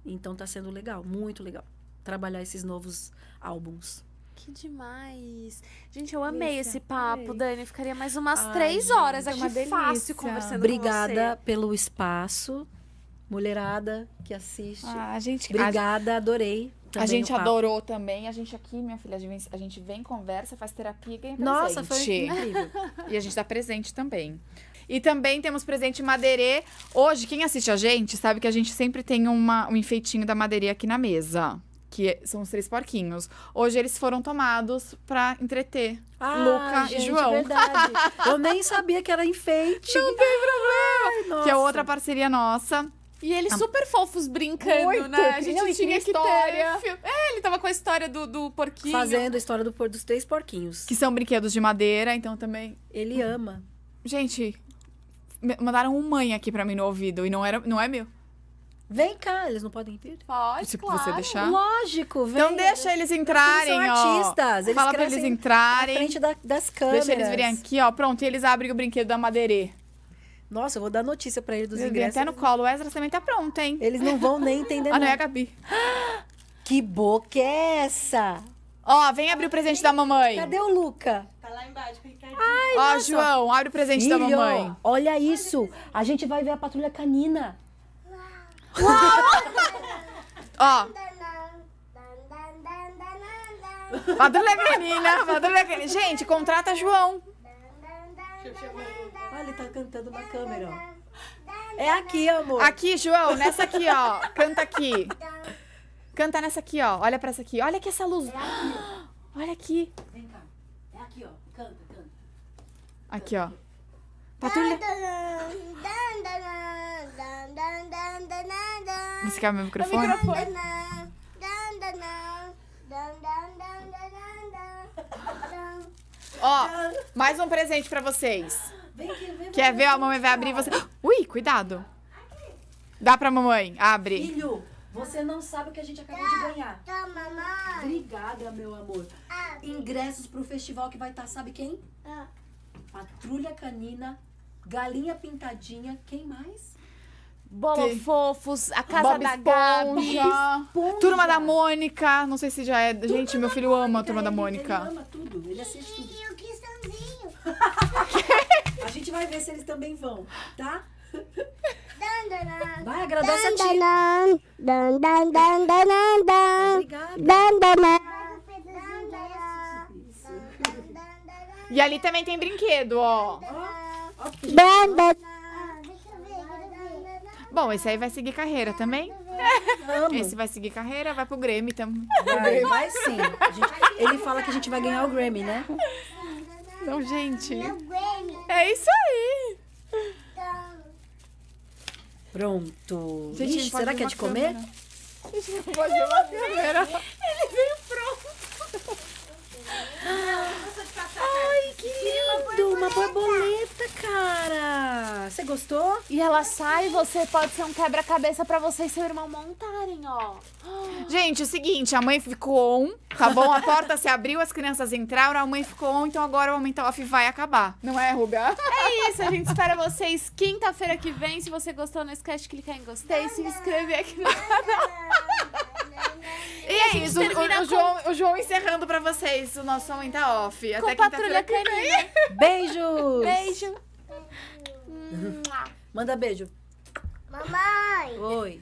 Então tá sendo legal, muito legal, trabalhar esses novos álbuns. Que demais. Gente, eu amei esse papo, amei. Dani. Ficaria mais umas 3 gente, horas é aqui uma delícia. fácil conversando Obrigada com pelo espaço, mulherada que assiste. Gente, Obrigada, adorei. a também gente o papo. adorou também. A gente aqui, minha filha, a gente vem, conversa, faz terapia e ganha presente. Nossa, foi incrível. E a gente dá presente também. E também temos presente Maderê. Hoje, quem assiste a gente sabe que a gente sempre tem um enfeitinho da Maderê aqui na mesa. Que são os 3 porquinhos. Hoje eles foram tomados pra entreter Luca gente, e João. Verdade. Eu nem sabia que era enfeite. Não tem problema. Ai, Que é nossa. outra parceria nossa. E eles super fofos brincando, Muito, né? A gente não, e tinha tem que história. ter. Ele tava com a história do porquinho. Fazendo a história dos 3 porquinhos. Que são brinquedos de madeira, então também... Ele ama. Gente, mandaram um mãe aqui pra mim no ouvido e não é meu. Vem cá, eles não podem vir? Pode, Se claro. você deixar. Lógico, vem. Então deixa eles entrarem, Eles ó. são artistas, eles Fala pra crescem eles entrarem. Na frente das câmeras. Deixa eles virem aqui, ó. Pronto, e eles abrem o brinquedo da Maderê. Nossa, eu vou dar notícia pra eles dos Eles vêm ingressos. até no colo. O Ezra também tá pronto, hein? Eles não vão nem entender Ah, não é a nada. Gabi. Que boca é essa? Ó, vem abrir o presente da mamãe. Cadê o Luca? Tá lá embaixo com o Ricardinho. Ó, João, abre o presente da Filho, mamãe. olha isso. A gente vai ver a patrulha canina. Ó, Padulha Canina. Gente, contrata João. Olha, ele tá cantando na câmera, ó. É aqui, amor. Aqui, João, nessa aqui, ó. Canta aqui. Canta nessa aqui, ó. Olha pra essa aqui. Olha aqui essa luz. Olha aqui. Vem cá. É aqui, ó. Canta, canta. Aqui, ó. Patrulha. Você quer o meu microfone? Ó, mais um presente pra vocês. Vem aqui, vem. Quer ver? A mamãe vai abrir e você... Ui, cuidado. Dá pra mamãe. Abre. Filho, você não sabe o que a gente acabou de ganhar. Toma, mamãe. Obrigada, meu amor. Ingressos pro festival que vai estar, sabe quem? Patrulha Canina, Galinha Pintadinha, quem mais? Bolofofos, a Casa Bob da Gabi. Esponja. Turma da Mônica. Não sei se já é. Gente, meu filho ama a Turma da Ele Mônica. ama tudo, ele assiste tudo. E o Cristãozinho. A gente vai ver se eles também vão, tá? Dan, dan, dan. Vai, agradece a Dan, tia. dan, dan, dan, dan, dan, dan, dan. Obrigada. Dan, dan, dan. E ali também tem brinquedo, ó. Dan, dan. Bom, esse aí vai seguir carreira também. Amo. Esse vai seguir carreira, vai pro Grêmio também. Vai sim. Ele fala que a gente vai ganhar o Grammy, né? Então, gente, Meu Grammy. é isso aí. Pronto. Gente, Ixi, não pode será ver que é uma de comer? câmera. A gente não pode ver uma câmera. Ele veio pronto. Ai, que lindo! Uma borboleta, cara! Você gostou? E ela sai, você pode ser um quebra-cabeça pra você e seu irmão montarem, ó. Gente, é o seguinte, a mãe ficou on, tá bom? A porta se abriu, as crianças entraram, a mãe ficou on, então agora o Momento Off vai acabar. Não é, Rubia? É isso, a gente espera vocês quinta-feira que vem. Se você gostou, não esquece de clicar em gostei, se inscrever aqui no canal. E é gente isso, termina o João encerrando pra vocês o nosso Momento Off. Com Até Patrulha quinta-feira que vem. Canina. Beijos! Beijo. Manda beijo. Mamãe. Oi.